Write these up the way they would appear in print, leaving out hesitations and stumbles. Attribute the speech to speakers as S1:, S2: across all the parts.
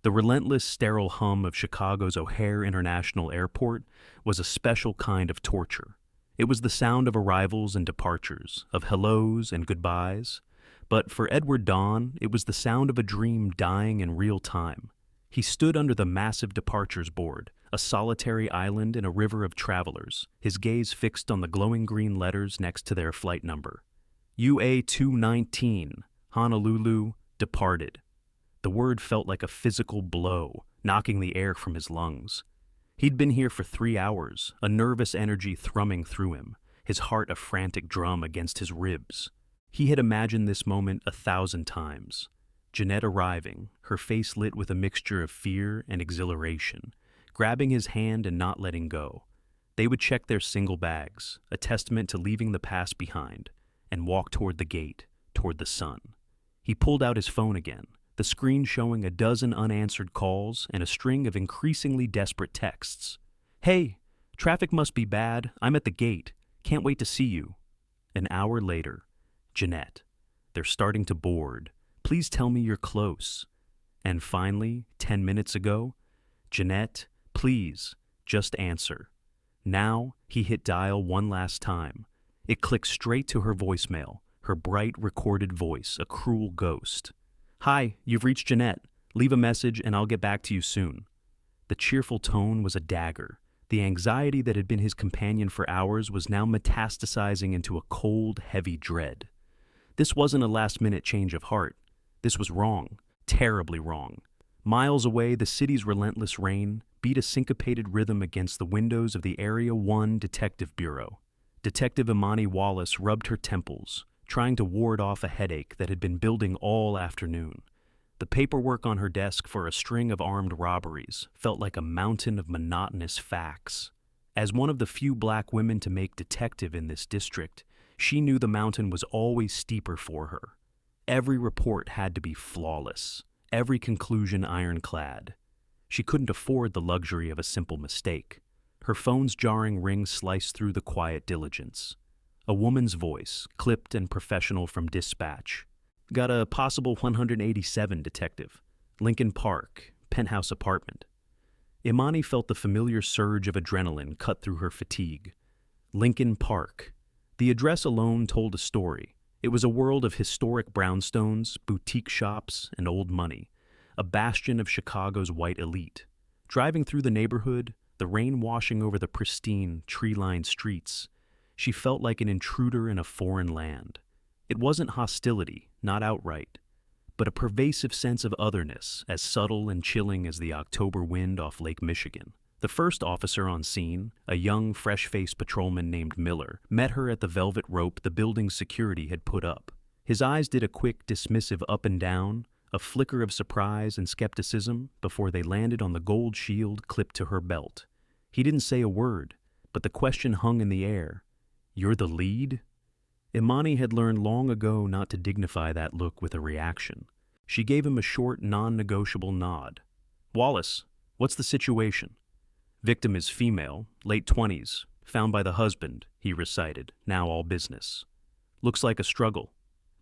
S1: The relentless, sterile hum of Chicago's O'Hare International Airport was a special kind of torture. It was the sound of arrivals and departures, of hellos and goodbyes. But for Edward Don, it was the sound of a dream dying in real time. He stood under the massive departures board, a solitary island in a river of travelers, his gaze fixed on the glowing green letters next to their flight number. UA 219, Honolulu, departed. The word felt like a physical blow, knocking the air from his lungs. He'd been here for 3 hours, a nervous energy thrumming through him, his heart a frantic drum against his ribs. He had imagined this moment 1,000 times. Jeanette arriving, her face lit with a mixture of fear and exhilaration, grabbing his hand and not letting go. They would check their single bags, a testament to leaving the past behind, and walk toward the gate, toward the sun. He pulled out his phone again, the screen showing a dozen unanswered calls and a string of increasingly desperate texts. "Hey, traffic must be bad. I'm at the gate. Can't wait to see you." An hour later, "Jeanette, they're starting to board. Please tell me you're close." And finally, 10 minutes ago, "Jeanette, please, just answer." Now, he hit dial one last time. It clicked straight to her voicemail, her bright recorded voice, a cruel ghost. "Hi, you've reached Jeanette. Leave a message and I'll get back to you soon." The cheerful tone was a dagger. The anxiety that had been his companion for hours was now metastasizing into a cold, heavy dread. This wasn't a last-minute change of heart. This was wrong, terribly wrong. Miles away, the city's relentless rain beat a syncopated rhythm against the windows of the Area 1 Detective Bureau. Detective Imani Wallace rubbed her temples, trying to ward off a headache that had been building all afternoon. The paperwork on her desk for a string of armed robberies felt like a mountain of monotonous facts. As one of the few black women to make detective in this district, she knew the mountain was always steeper for her. Every report had to be flawless, every conclusion ironclad. She couldn't afford the luxury of a simple mistake. Her phone's jarring ring sliced through the quiet diligence. A woman's voice, clipped and professional from dispatch. "Got a possible 187, detective. Lincoln Park, penthouse apartment." Imani felt the familiar surge of adrenaline cut through her fatigue. Lincoln Park. The address alone told a story. It was a world of historic brownstones, boutique shops, and old money. A bastion of Chicago's white elite. Driving through the neighborhood, the rain washing over the pristine, tree-lined streets, she felt like an intruder in a foreign land. It wasn't hostility, not outright, but a pervasive sense of otherness, as subtle and chilling as the October wind off Lake Michigan. The first officer on scene, a young, fresh-faced patrolman named Miller, met her at the velvet rope the building's security had put up. His eyes did a quick, dismissive up and down, a flicker of surprise and skepticism before they landed on the gold shield clipped to her belt. He didn't say a word, but the question hung in the air. "You're the lead?" Imani had learned long ago not to dignify that look with a reaction. She gave him a short, non-negotiable nod. "Wallace, what's the situation?" "Victim is female, late 20s, found by the husband," he recited, now all business. "Looks like a struggle."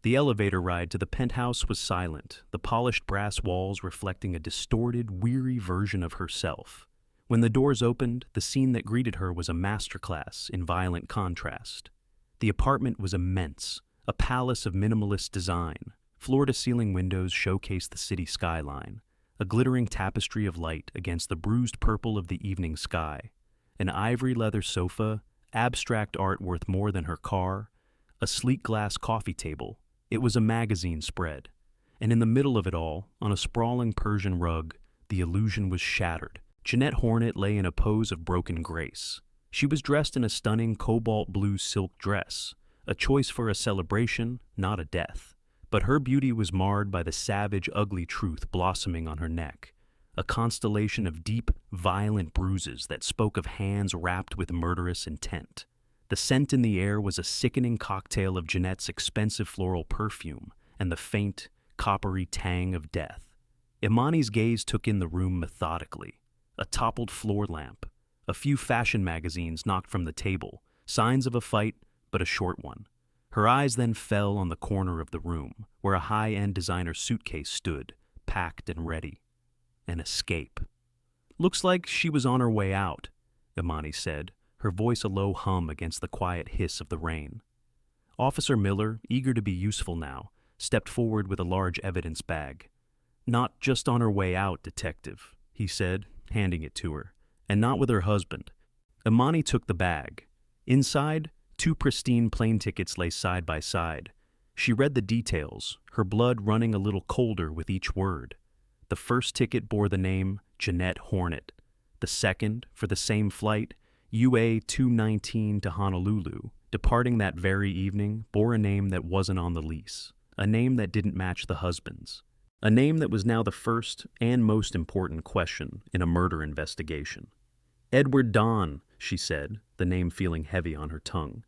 S1: The elevator ride to the penthouse was silent, the polished brass walls reflecting a distorted, weary version of herself. When the doors opened, the scene that greeted her was a masterclass in violent contrast. The apartment was immense, a palace of minimalist design. Floor-to-ceiling windows showcased the city skyline, a glittering tapestry of light against the bruised purple of the evening sky. An ivory leather sofa, abstract art worth more than her car, a sleek glass coffee table. It was a magazine spread. And in the middle of it all, on a sprawling Persian rug, the illusion was shattered. Jeanette Hornet lay in a pose of broken grace. She was dressed in a stunning cobalt blue silk dress, a choice for a celebration, not a death. But her beauty was marred by the savage, ugly truth blossoming on her neck, a constellation of deep, violent bruises that spoke of hands wrapped with murderous intent. The scent in the air was a sickening cocktail of Jeanette's expensive floral perfume and the faint, coppery tang of death. Imani's gaze took in the room methodically. A toppled floor lamp, a few fashion magazines knocked from the table, signs of a fight, but a short one. Her eyes then fell on the corner of the room, where a high-end designer suitcase stood, packed and ready. an escape. "Looks like she was on her way out," Imani said, her voice a low hum against the quiet hiss of the rain. Officer Miller, eager to be useful now, stepped forward with a large evidence bag. "Not just on her way out, Detective," he said, handing it to her, "and not with her husband." Imani took the bag. Inside, 2 pristine plane tickets lay side by side. She read the details, her blood running a little colder with each word. The first ticket bore the name Jeanette Hornet. The second, for the same flight, UA 219 to Honolulu, departing that very evening, bore a name that wasn't on the lease, a name that didn't match the husband's, a name that was now the first and most important question in a murder investigation. "Edward Don," she said, the name feeling heavy on her tongue.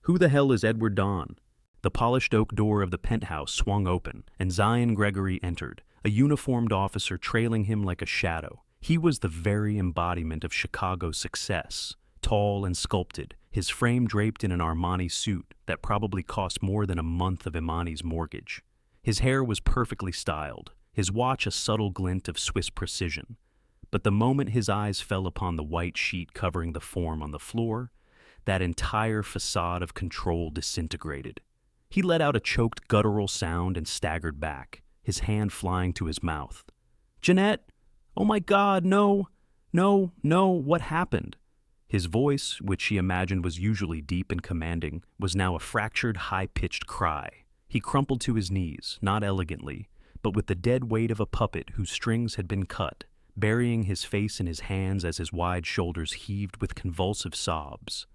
S1: "Who the hell is Edward Don?" The polished oak door of the penthouse swung open, and Zion Gregory entered, a uniformed officer trailing him like a shadow. He was the very embodiment of Chicago's success, tall and sculpted, his frame draped in an Armani suit that probably cost more than a month of Imani's mortgage. His hair was perfectly styled, his watch a subtle glint of Swiss precision. But the moment his eyes fell upon the white sheet covering the form on the floor, that entire facade of control disintegrated. He let out a choked guttural sound and staggered back, his hand flying to his mouth. "Jeanette! Oh my God, no! No, no, what happened?" His voice, which she imagined was usually deep and commanding, was now a fractured, high-pitched cry. He crumpled to his knees, not elegantly, but with the dead weight of a puppet whose strings had been cut, burying his face in his hands as his wide shoulders heaved with convulsive sobs.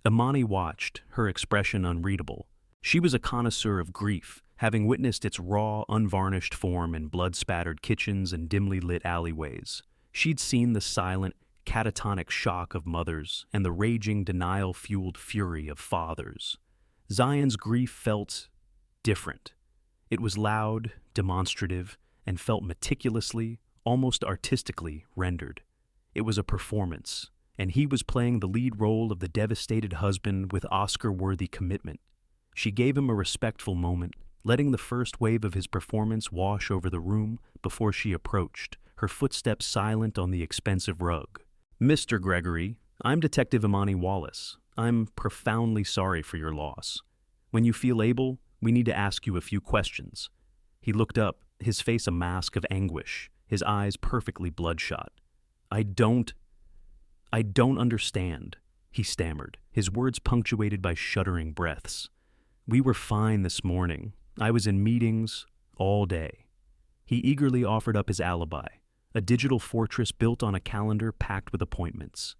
S1: Imani watched, her expression unreadable. She was a connoisseur of grief, having witnessed its raw, unvarnished form in blood-spattered kitchens and dimly lit alleyways. She'd seen the silent, catatonic shock of mothers and the raging, denial-fueled fury of fathers. Zion's grief felt different. It was loud, demonstrative, and felt meticulously, almost artistically rendered. It was a performance, and he was playing the lead role of the devastated husband with Oscar-worthy commitment. She gave him a respectful moment, letting the first wave of his performance wash over the room before she approached, her footsteps silent on the expensive rug. "Mr. Gregory, I'm Detective Imani Wallace. I'm profoundly sorry for your loss. When you feel able, we need to ask you a few questions." He looked up, his face a mask of anguish, his eyes perfectly bloodshot. I don't understand," he stammered, his words punctuated by shuddering breaths. "We were fine this morning. I was in meetings all day." He eagerly offered up his alibi, a digital fortress built on a calendar packed with appointments.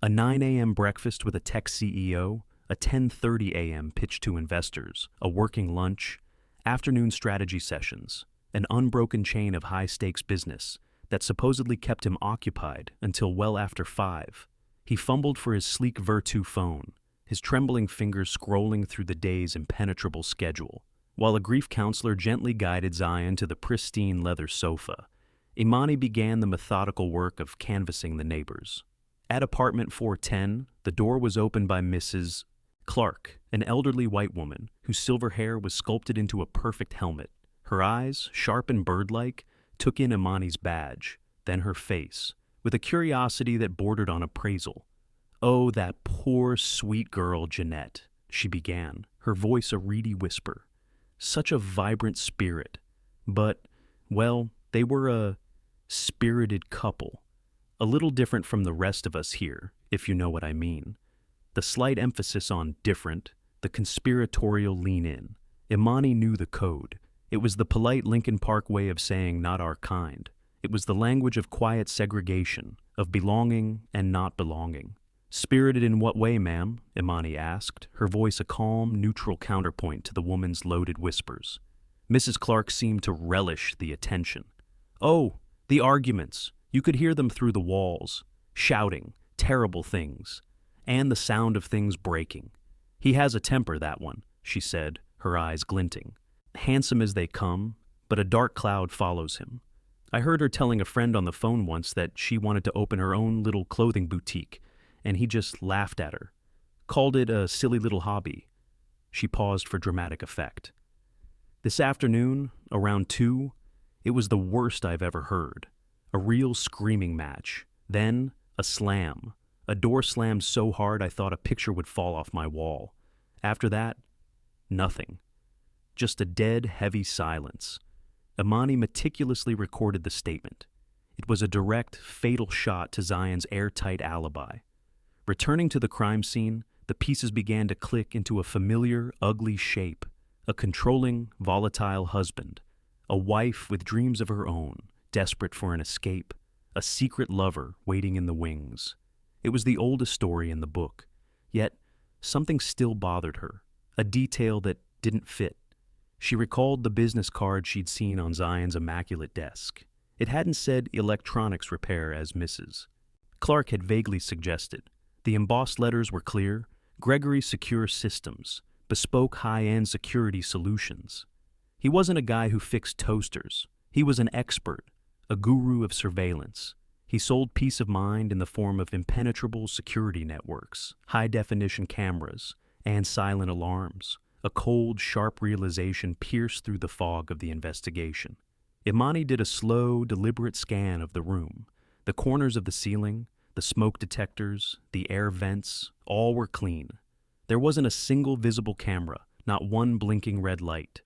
S1: A 9 a.m. breakfast with a tech CEO, a 10:30 a.m. pitch to investors, a working lunch, afternoon strategy sessions, an unbroken chain of high-stakes business that supposedly kept him occupied until well after 5. He fumbled for his sleek Vertu phone, his trembling fingers scrolling through the day's impenetrable schedule, while a grief counselor gently guided Zion to the pristine leather sofa. Imani began the methodical work of canvassing the neighbors. At apartment 410, the door was opened by Mrs. Clark, an elderly white woman whose silver hair was sculpted into a perfect helmet. Her eyes, sharp and bird-like, took in Imani's badge, then her face, with a curiosity that bordered on appraisal. "Oh, that poor, sweet girl, Jeanette," she began, her voice a reedy whisper. "Such a vibrant spirit. But, well, they were a spirited couple. A little different from the rest of us here, if you know what I mean." The slight emphasis on different, the conspiratorial lean in. Imani knew the code. It was the polite Lincoln Park way of saying not our kind. It was the language of quiet segregation, of belonging and not belonging. "Spirited in what way, ma'am?" Imani asked, her voice a calm, neutral counterpoint to the woman's loaded whispers. Mrs. Clark seemed to relish the attention. "Oh, the arguments. You could hear them through the walls, shouting, terrible things, and the sound of things breaking. He has a temper, that one," she said, her eyes glinting. "Handsome as they come, but a dark cloud follows him. I heard her telling a friend on the phone once that she wanted to open her own little clothing boutique, and he just laughed at her. Called it a silly little hobby." She paused for dramatic effect. "This afternoon, around 2, it was the worst I've ever heard. A real screaming match. Then, a slam. A door slammed so hard I thought a picture would fall off my wall. After that, nothing. Just a dead, heavy silence. Imani meticulously recorded the statement. It was a direct, fatal shot to Zion's airtight alibi. Returning to the crime scene, the pieces began to click into a familiar, ugly shape. A controlling, volatile husband. A wife with dreams of her own, desperate for an escape. A secret lover waiting in the wings. It was the oldest story in the book. Yet, something still bothered her. A detail that didn't fit. She recalled the business card she'd seen on Zion's immaculate desk. It hadn't said electronics repair as Mrs. Clark had vaguely suggested. The embossed letters were clear. Gregory Secure Systems, bespoke high-end security solutions. He wasn't a guy who fixed toasters. He was an expert, a guru of surveillance. He sold peace of mind in the form of impenetrable security networks, high-definition cameras, and silent alarms. A cold, sharp realization pierced through the fog of the investigation. Imani did a slow, deliberate scan of the room. The corners of the ceiling, the smoke detectors, the air vents, all were clean. There wasn't a single visible camera, not one blinking red light.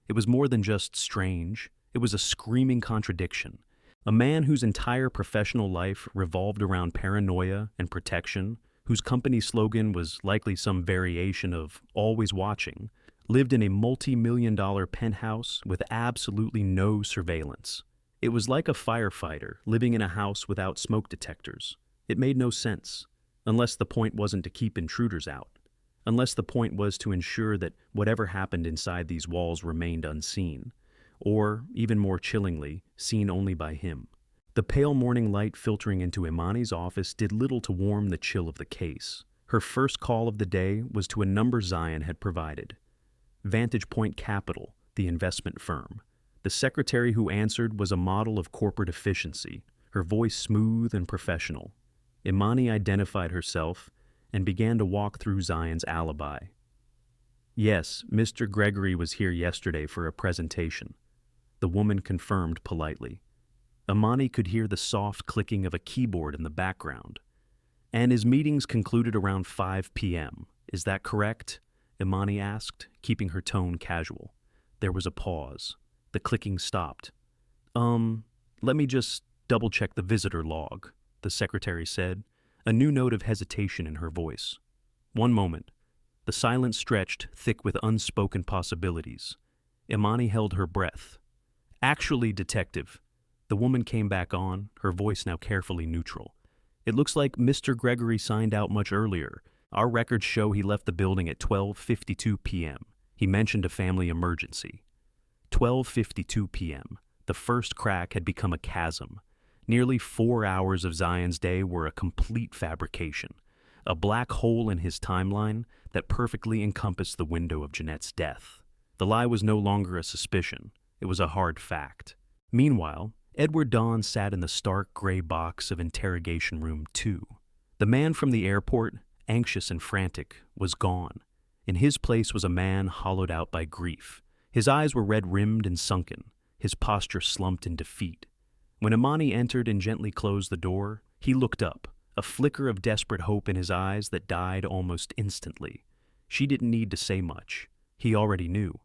S1: It was more than just strange. It was a screaming contradiction. A man whose entire professional life revolved around paranoia and protection, whose company slogan was likely some variation of always watching, lived in a multi-million-dollar penthouse with absolutely no surveillance. It was like a firefighter living in a house without smoke detectors. It made no sense, unless the point wasn't to keep intruders out, unless the point was to ensure that whatever happened inside these walls remained unseen, or, even more chillingly, seen only by him. The pale morning light filtering into Imani's office did little to warm the chill of the case. Her first call of the day was to a number Zion had provided. Vantage Point Capital, the investment firm. The secretary who answered was a model of corporate efficiency, her voice smooth and professional. Imani identified herself and began to walk through Zion's alibi. Yes, Mr. Gregory was here yesterday for a presentation. The woman confirmed politely. Imani could hear the soft clicking of a keyboard in the background. And his meetings concluded around 5 p.m. Is that correct? Imani asked, keeping her tone casual. There was a pause. The clicking stopped. Let me just double-check the visitor log, the secretary said, a new note of hesitation in her voice. One moment. The silence stretched, thick with unspoken possibilities. Imani held her breath. Actually, detective. The woman came back on, her voice now carefully neutral. It looks like Mr. Gregory signed out much earlier. Our records show he left the building at 12:52 p.m. He mentioned a family emergency. 12:52 p.m. The first crack had become a chasm. Nearly 4 hours of Zion's day were a complete fabrication. A black hole in his timeline that perfectly encompassed the window of Jeanette's death. The lie was no longer a suspicion. It was a hard fact. Meanwhile, Edward Don sat in the stark gray box of Interrogation Room 2. The man from the airport, anxious and frantic, was gone. In his place was a man hollowed out by grief. His eyes were red-rimmed and sunken, his posture slumped in defeat. When Imani entered and gently closed the door, he looked up, a flicker of desperate hope in his eyes that died almost instantly. She didn't need to say much. He already knew.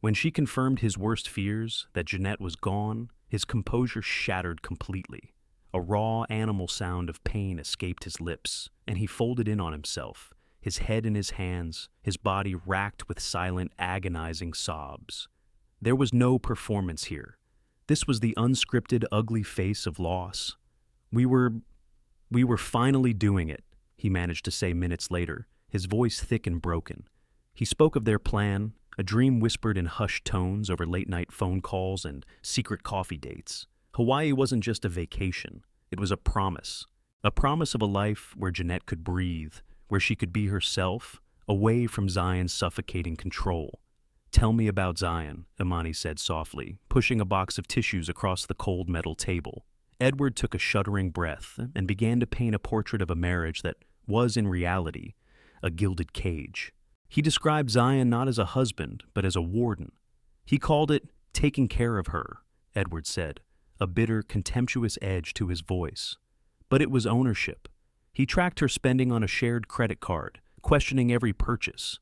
S1: When she confirmed his worst fears, that Jeanette was gone, his composure shattered completely. A raw animal sound of pain escaped his lips, and he folded in on himself, his head in his hands, his body racked with silent, agonizing sobs. There was no performance here. This was the unscripted, ugly face of loss. We were finally doing it, he managed to say minutes later, his voice thick and broken. He spoke of their plan, a dream whispered in hushed tones over late-night phone calls and secret coffee dates. Hawaii wasn't just a vacation. It was a promise of a life where Jeanette could breathe, where she could be herself, away from Zion's suffocating control. Tell me about Zion, Imani said softly, pushing a box of tissues across the cold metal table. Edward took a shuddering breath and began to paint a portrait of a marriage that was, in reality, a gilded cage. He described Zion not as a husband, but as a warden. He called it taking care of her, Edward said. a bitter, contemptuous edge to his voice. But it was ownership. He tracked her spending on a shared credit card, questioning every purchase.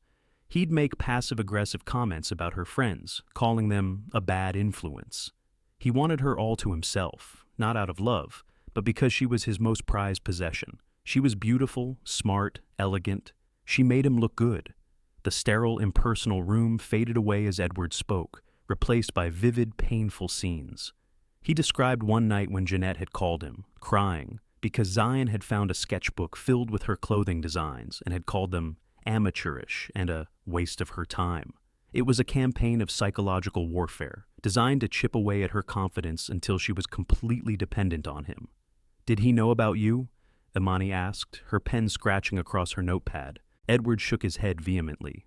S1: He'd make passive-aggressive comments about her friends, calling them a bad influence. He wanted her all to himself, not out of love, but because she was his most prized possession. She was beautiful, smart, elegant. She made him look good. The sterile, impersonal room faded away as Edward spoke, replaced by vivid, painful scenes. He described one night when Jeanette had called him, crying, because Zion had found a sketchbook filled with her clothing designs and had called them amateurish and a waste of her time. It was a campaign of psychological warfare, designed to chip away at her confidence until she was completely dependent on him. "Did he know about you?" Imani asked, her pen scratching across her notepad. Edward shook his head vehemently.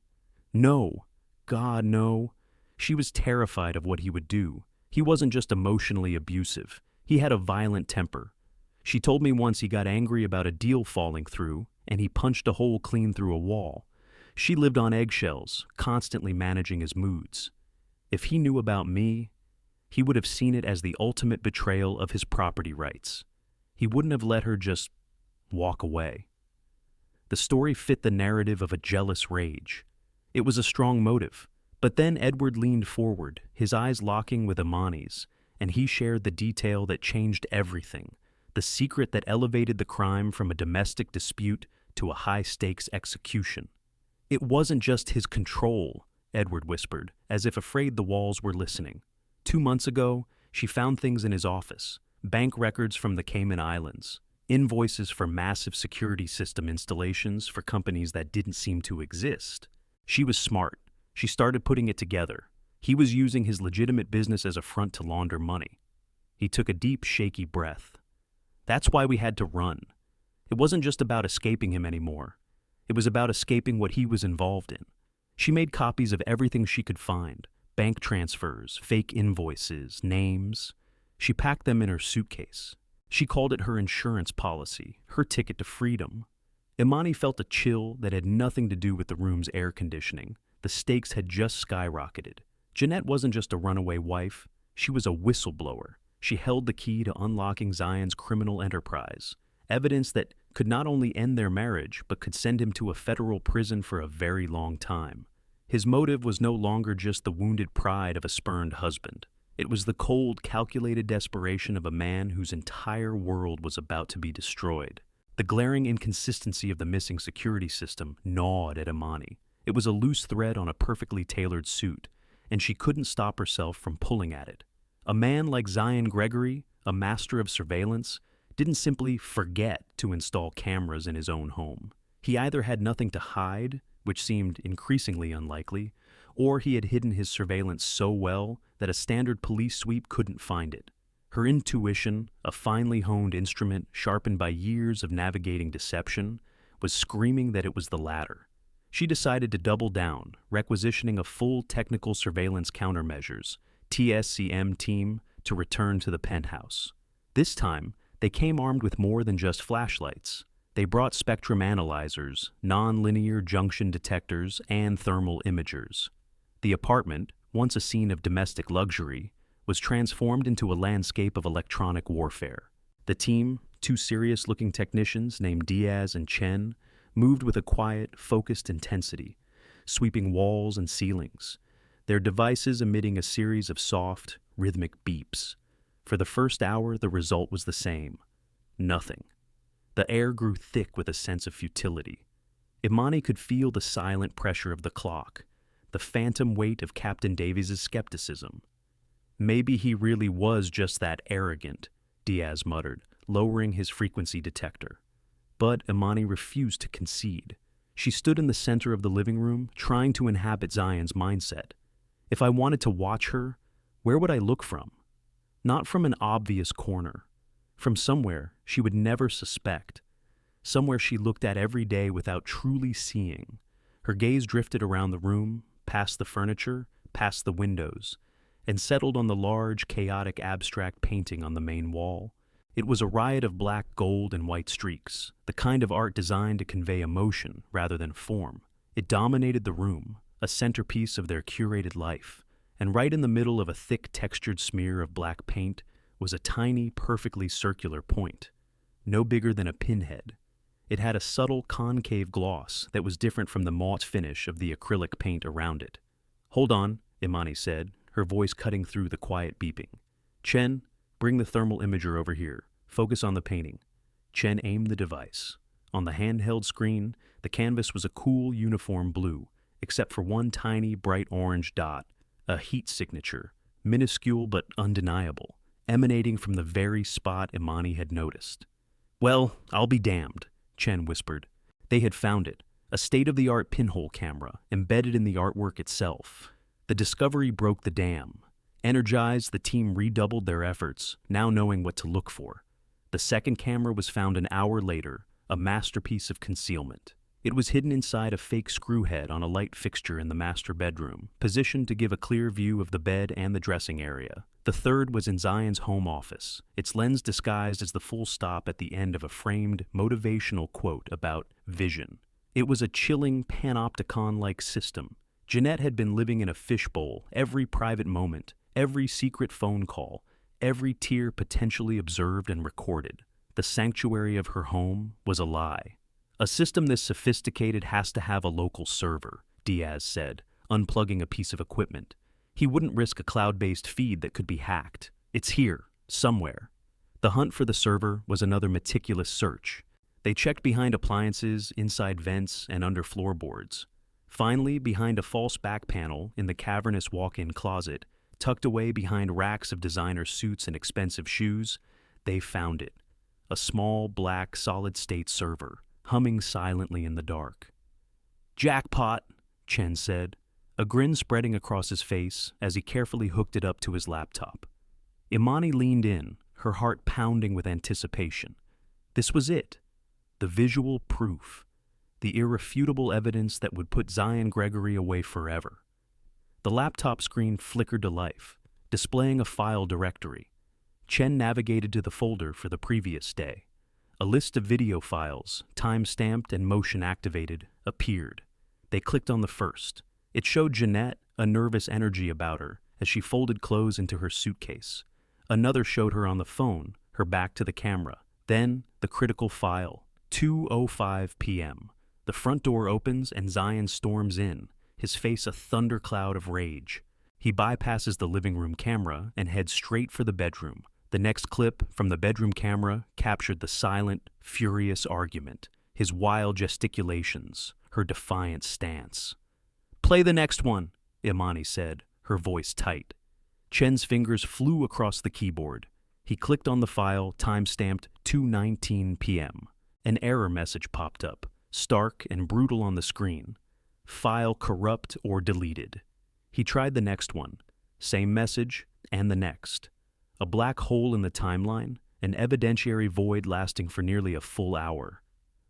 S1: "No. God, no." She was terrified of what he would do. He wasn't just emotionally abusive. He had a violent temper. She told me once he got angry about a deal falling through, and he punched a hole clean through a wall. She lived on eggshells, constantly managing his moods. If he knew about me, he would have seen it as the ultimate betrayal of his property rights. He wouldn't have let her just walk away. The story fit the narrative of a jealous rage. It was a strong motive. But then Edward leaned forward, his eyes locking with Imani's, and he shared the detail that changed everything, the secret that elevated the crime from a domestic dispute to a high-stakes execution. "It wasn't just his control," Edward whispered, as if afraid the walls were listening. 2 months ago, she found things in his office, bank records from the Cayman Islands, invoices for massive security system installations for companies that didn't seem to exist. She was smart. She started putting it together. He was using his legitimate business as a front to launder money. He took a deep, shaky breath. That's why we had to run. It wasn't just about escaping him anymore. It was about escaping what he was involved in. She made copies of everything she could find, bank transfers, fake invoices, names. She packed them in her suitcase. She called it her insurance policy, her ticket to freedom. Imani felt a chill that had nothing to do with the room's air conditioning. The stakes had just skyrocketed. Jeanette wasn't just a runaway wife. She was a whistleblower. She held the key to unlocking Zion's criminal enterprise, evidence that could not only end their marriage, but could send him to a federal prison for a very long time. His motive was no longer just the wounded pride of a spurned husband. It was the cold, calculated desperation of a man whose entire world was about to be destroyed. The glaring inconsistency of the missing security system gnawed at Imani. It was a loose thread on a perfectly tailored suit, and she couldn't stop herself from pulling at it. A man like Zion Gregory, a master of surveillance, didn't simply forget to install cameras in his own home. He either had nothing to hide, which seemed increasingly unlikely, or he had hidden his surveillance so well that a standard police sweep couldn't find it. Her intuition, a finely honed instrument sharpened by years of navigating deception, was screaming that it was the latter. She decided to double down, requisitioning a full technical surveillance countermeasures (TSCM) team to return to the Penthouse. This time, they came armed with more than just flashlights. They brought spectrum analyzers, non-linear junction detectors, and thermal imagers. The apartment, once a scene of domestic luxury, was transformed into a landscape of electronic warfare. The team, 2 serious-looking technicians named Diaz and Chen, moved with a quiet, focused intensity, sweeping walls and ceilings, their devices emitting a series of soft, rhythmic beeps. For the first hour, the result was the same. Nothing. The air grew thick with a sense of futility. Imani could feel the silent pressure of the clock, the phantom weight of Captain Davies's skepticism. "Maybe he really was just that arrogant," Diaz muttered, lowering his frequency detector. But Imani refused to concede. She stood in the center of the living room, trying to inhabit Zion's mindset. If I wanted to watch her, where would I look from? Not from an obvious corner. From somewhere she would never suspect. Somewhere she looked at every day without truly seeing. Her gaze drifted around the room, past the furniture, past the windows, and settled on the large, chaotic, abstract painting on the main wall. It was a riot of black, gold, and white streaks, the kind of art designed to convey emotion rather than form. It dominated the room, a centerpiece of their curated life, and right in the middle of a thick, textured smear of black paint was a tiny, perfectly circular point, no bigger than a pinhead. It had a subtle concave gloss that was different from the matte finish of the acrylic paint around it. "Hold on," Imani said, her voice cutting through the quiet beeping. "Chen, bring the thermal imager over here. Focus on the painting." Chen aimed the device. On the handheld screen, the canvas was a cool, uniform blue, except for one tiny, bright orange dot, a heat signature, minuscule but undeniable, emanating from the very spot Imani had noticed. "Well, I'll be damned," Chen whispered. They had found it, a state-of-the-art pinhole camera embedded in the artwork itself. The discovery broke the dam. Energized, the team redoubled their efforts, now knowing what to look for. The second camera was found an hour later, a masterpiece of concealment. It was hidden inside a fake screw head on a light fixture in the master bedroom, positioned to give a clear view of the bed and the dressing area. The third was in Zion's home office, its lens disguised as the full stop at the end of a framed, motivational quote about vision. It was a chilling, panopticon-like system. Jeanette had been living in a fishbowl every private moment, every secret phone call, every tear potentially observed and recorded. The sanctuary of her home was a lie. "A system this sophisticated has to have a local server," Diaz said, unplugging a piece of equipment. He wouldn't risk a cloud-based feed that could be hacked. "It's here, somewhere." The hunt for the server was another meticulous search. They checked behind appliances, inside vents, and under floorboards. Finally, behind a false back panel in the cavernous walk-in closet, tucked away behind racks of designer suits and expensive shoes, they found it. A small, black, solid-state server, humming silently in the dark. "Jackpot," Chen said, a grin spreading across his face as he carefully hooked it up to his laptop. Imani leaned in, her heart pounding with anticipation. This was it. The visual proof. The irrefutable evidence that would put Zion Gregory away forever. The laptop screen flickered to life, displaying a file directory. Chen navigated to the folder for the previous day. A list of video files, time-stamped and motion-activated, appeared. They clicked on the first. It showed Jeanette, a nervous energy about her, as she folded clothes into her suitcase. Another showed her on the phone, her back to the camera. Then, the critical file, 2:05 p.m. The front door opens and Zion storms in, his face a thundercloud of rage. He bypasses the living room camera and heads straight for the bedroom. The next clip from the bedroom camera captured the silent, furious argument, his wild gesticulations, her defiant stance. "Play the next one," Imani said, her voice tight. Chen's fingers flew across the keyboard. He clicked on the file, time-stamped 2:19 p.m. An error message popped up, stark and brutal on the screen. "File corrupt or deleted." He tried the next one. Same message, and the next. A black hole in the timeline, an evidentiary void lasting for nearly a full hour.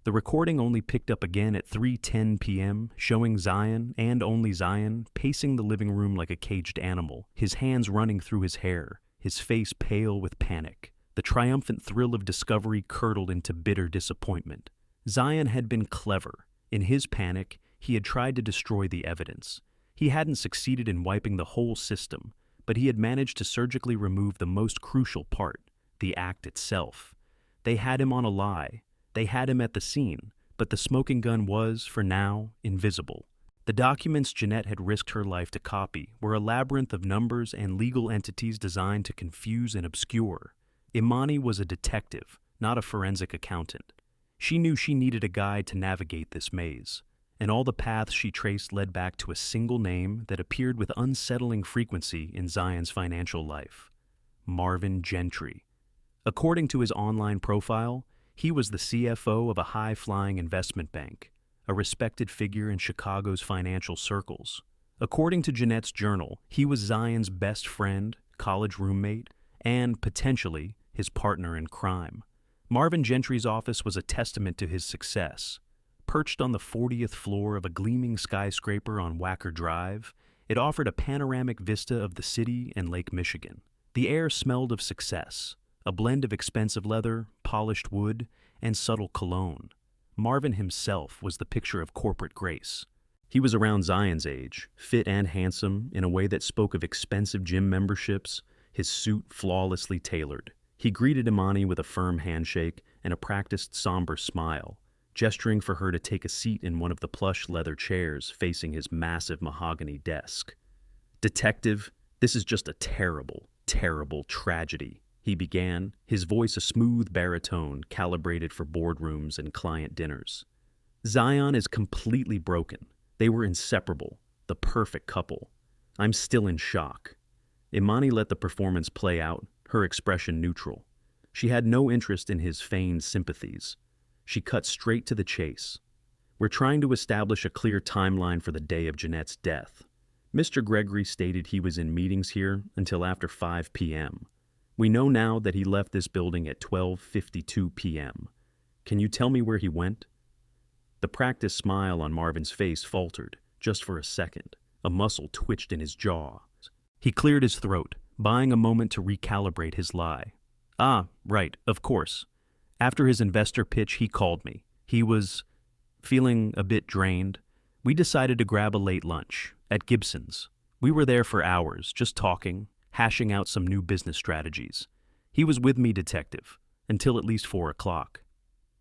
S1: The recording only picked up again at 3:10 p.m., showing Zion, and only Zion, pacing the living room like a caged animal, his hands running through his hair, his face pale with panic. The triumphant thrill of discovery curdled into bitter disappointment. Zion had been clever. In his panic, he had tried to destroy the evidence. He hadn't succeeded in wiping the whole system, but he had managed to surgically remove the most crucial part, the act itself. They had him on a lie. They had him at the scene, but the smoking gun was, for now, invisible. The documents Jeanette had risked her life to copy were a labyrinth of numbers and legal entities designed to confuse and obscure. Imani was a detective, not a forensic accountant. She knew she needed a guide to navigate this maze, and all the paths she traced led back to a single name that appeared with unsettling frequency in Zion's financial life: Marvin Gentry. According to his online profile, he was the CFO of a high-flying investment bank, a respected figure in Chicago's financial circles. According to Jeanette's journal, he was Zion's best friend, college roommate, and, potentially, his partner in crime. Marvin Gentry's office was a testament to his success. Perched on the 40th floor of a gleaming skyscraper on Wacker Drive, it offered a panoramic vista of the city and Lake Michigan. The air smelled of success, a blend of expensive leather, polished wood, and subtle cologne. Marvin himself was the picture of corporate grace. He was around Zion's age, fit and handsome in a way that spoke of expensive gym memberships, his suit flawlessly tailored. He greeted Imani with a firm handshake and a practiced somber smile, gesturing for her to take a seat in one of the plush leather chairs facing his massive mahogany desk. "Detective, this is just a terrible, terrible tragedy," he began, his voice a smooth baritone calibrated for boardrooms and client dinners. "Zion is completely broken. They were inseparable, the perfect couple. I'm still in shock." Imani let the performance play out, her expression neutral. She had no interest in his feigned sympathies. She cut straight to the chase. "We're trying to establish a clear timeline for the day of Jeanette's death. Mr. Gregory stated he was in meetings here until after 5 p.m. We know now that he left this building at 12:52 p.m. Can you tell me where he went?" The practiced smile on Marvin's face faltered, just for a second. A muscle twitched in his jaw. He cleared his throat, buying a moment to recalibrate his lie. "Ah, right, of course. After his investor pitch, he called me. He was feeling a bit drained. We decided to grab a late lunch at Gibson's. We were there for hours, just talking, hashing out some new business strategies. He was with me, detective, until at least 4 o'clock.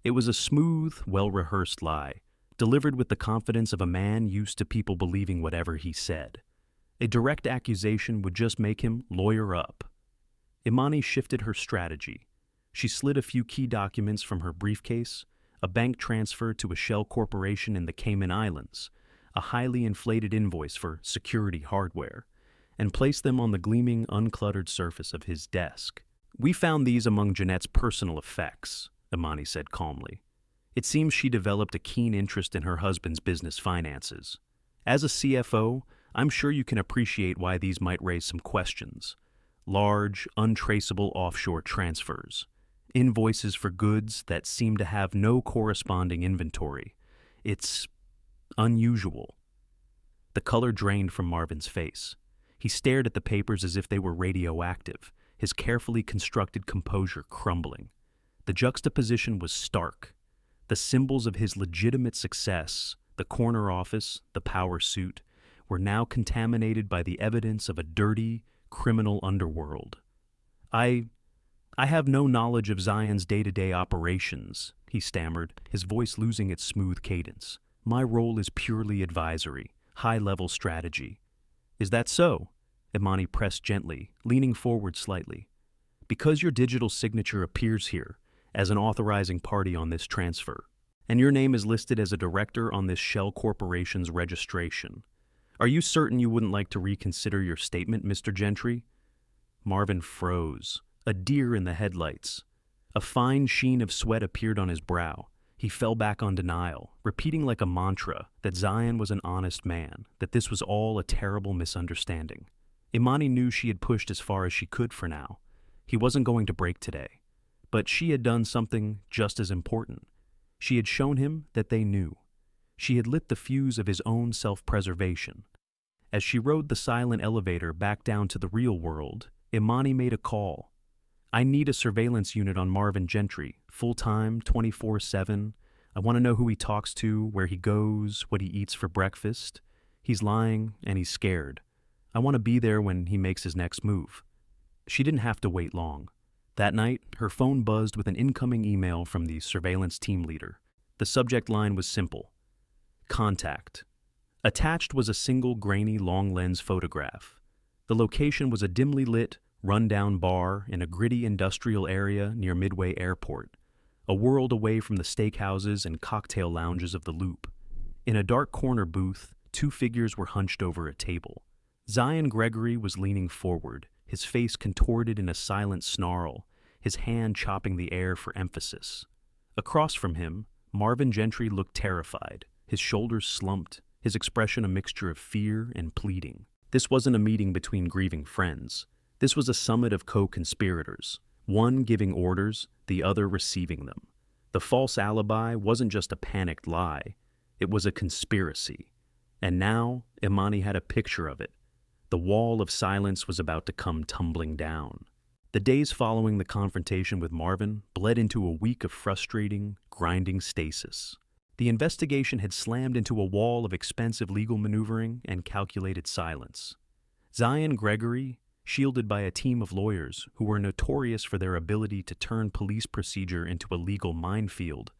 S1: It was a smooth, well-rehearsed lie, delivered with the confidence of a man used to people believing whatever he said. A direct accusation would just make him lawyer up." Imani shifted her strategy. She slid a few key documents from her briefcase, a bank transfer to a shell corporation in the Cayman Islands, a highly inflated invoice for security hardware, and placed them on the gleaming, uncluttered surface of his desk. "We found these among Jeanette's personal effects," Imani said calmly. "It seems she developed a keen interest in her husband's business finances. As a CFO, I'm sure you can appreciate why these might raise some questions. Large, untraceable offshore transfers. Invoices for goods that seem to have no corresponding inventory. It's unusual." The color drained from Marvin's face. He stared at the papers as if they were radioactive, his carefully constructed composure crumbling. The juxtaposition was stark. The symbols of his legitimate success, the corner office, the power suit, were now contaminated by the evidence of a dirty, criminal underworld. I have no knowledge of Zion's day-to-day operations," he stammered, his voice losing its smooth cadence. "My role is purely advisory, high-level strategy." "Is that so?" Imani pressed gently, leaning forward slightly. "Because your digital signature appears here as an authorizing party on this transfer, and your name is listed as a director on this shell corporation's registration. Are you certain you wouldn't like to reconsider your statement, Mr. Gentry?" Marvin froze, a deer in the headlights. A fine sheen of sweat appeared on his brow. He fell back on denial, repeating like a mantra that Zion was an honest man, that this was all a terrible misunderstanding. Imani knew she had pushed as far as she could for now. He wasn't going to break today. But she had done something just as important. She had shown him that they knew. She had lit the fuse of his own self-preservation. As she rode the silent elevator back down to the real world, Imani made a call. "I need a surveillance unit on Marvin Gentry, full-time, 24/7. I want to know who he talks to, where he goes, what he eats for breakfast. He's lying, and he's scared. I want to be there when he makes his next move." She didn't have to wait long. That night, her phone buzzed with an incoming email from the surveillance team leader. The subject line was simple: "Contact." Attached was a single grainy long-lens photograph. The location was a dimly lit, run-down bar in a gritty industrial area near Midway Airport, a world away from the steakhouses and cocktail lounges of the Loop. In a dark corner booth, 2 figures were hunched over a table. Zion Gregory was leaning forward, his face contorted in a silent snarl, his hand chopping the air for emphasis. Across from him, Marvin Gentry looked terrified, his shoulders slumped, his expression a mixture of fear and pleading. This wasn't a meeting between grieving friends. This was a summit of co-conspirators, one giving orders, the other receiving them. The false alibi wasn't just a panicked lie, it was a conspiracy. And now, Imani had a picture of it. The wall of silence was about to come tumbling down. The days following the confrontation with Marvin bled into a week of frustrating, grinding stasis. The investigation had slammed into a wall of expensive legal maneuvering and calculated silence. Zion Gregory, shielded by a team of lawyers who were notorious for their ability to turn police procedure into a legal minefield,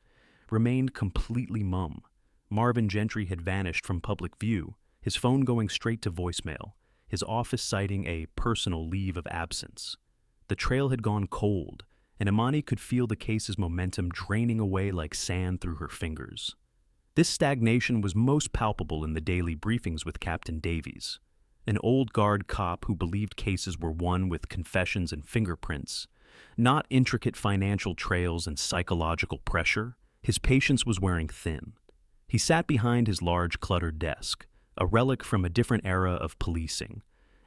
S1: remained completely mum. Marvin Gentry had vanished from public view, his phone going straight to voicemail, his office citing a personal leave of absence. The trail had gone cold, and Imani could feel the case's momentum draining away like sand through her fingers. This stagnation was most palpable in the daily briefings with Captain Davies, an old guard cop who believed cases were won with confessions and fingerprints, not intricate financial trails and psychological pressure. His patience was wearing thin. He sat behind his large, cluttered desk, a relic from a different era of policing,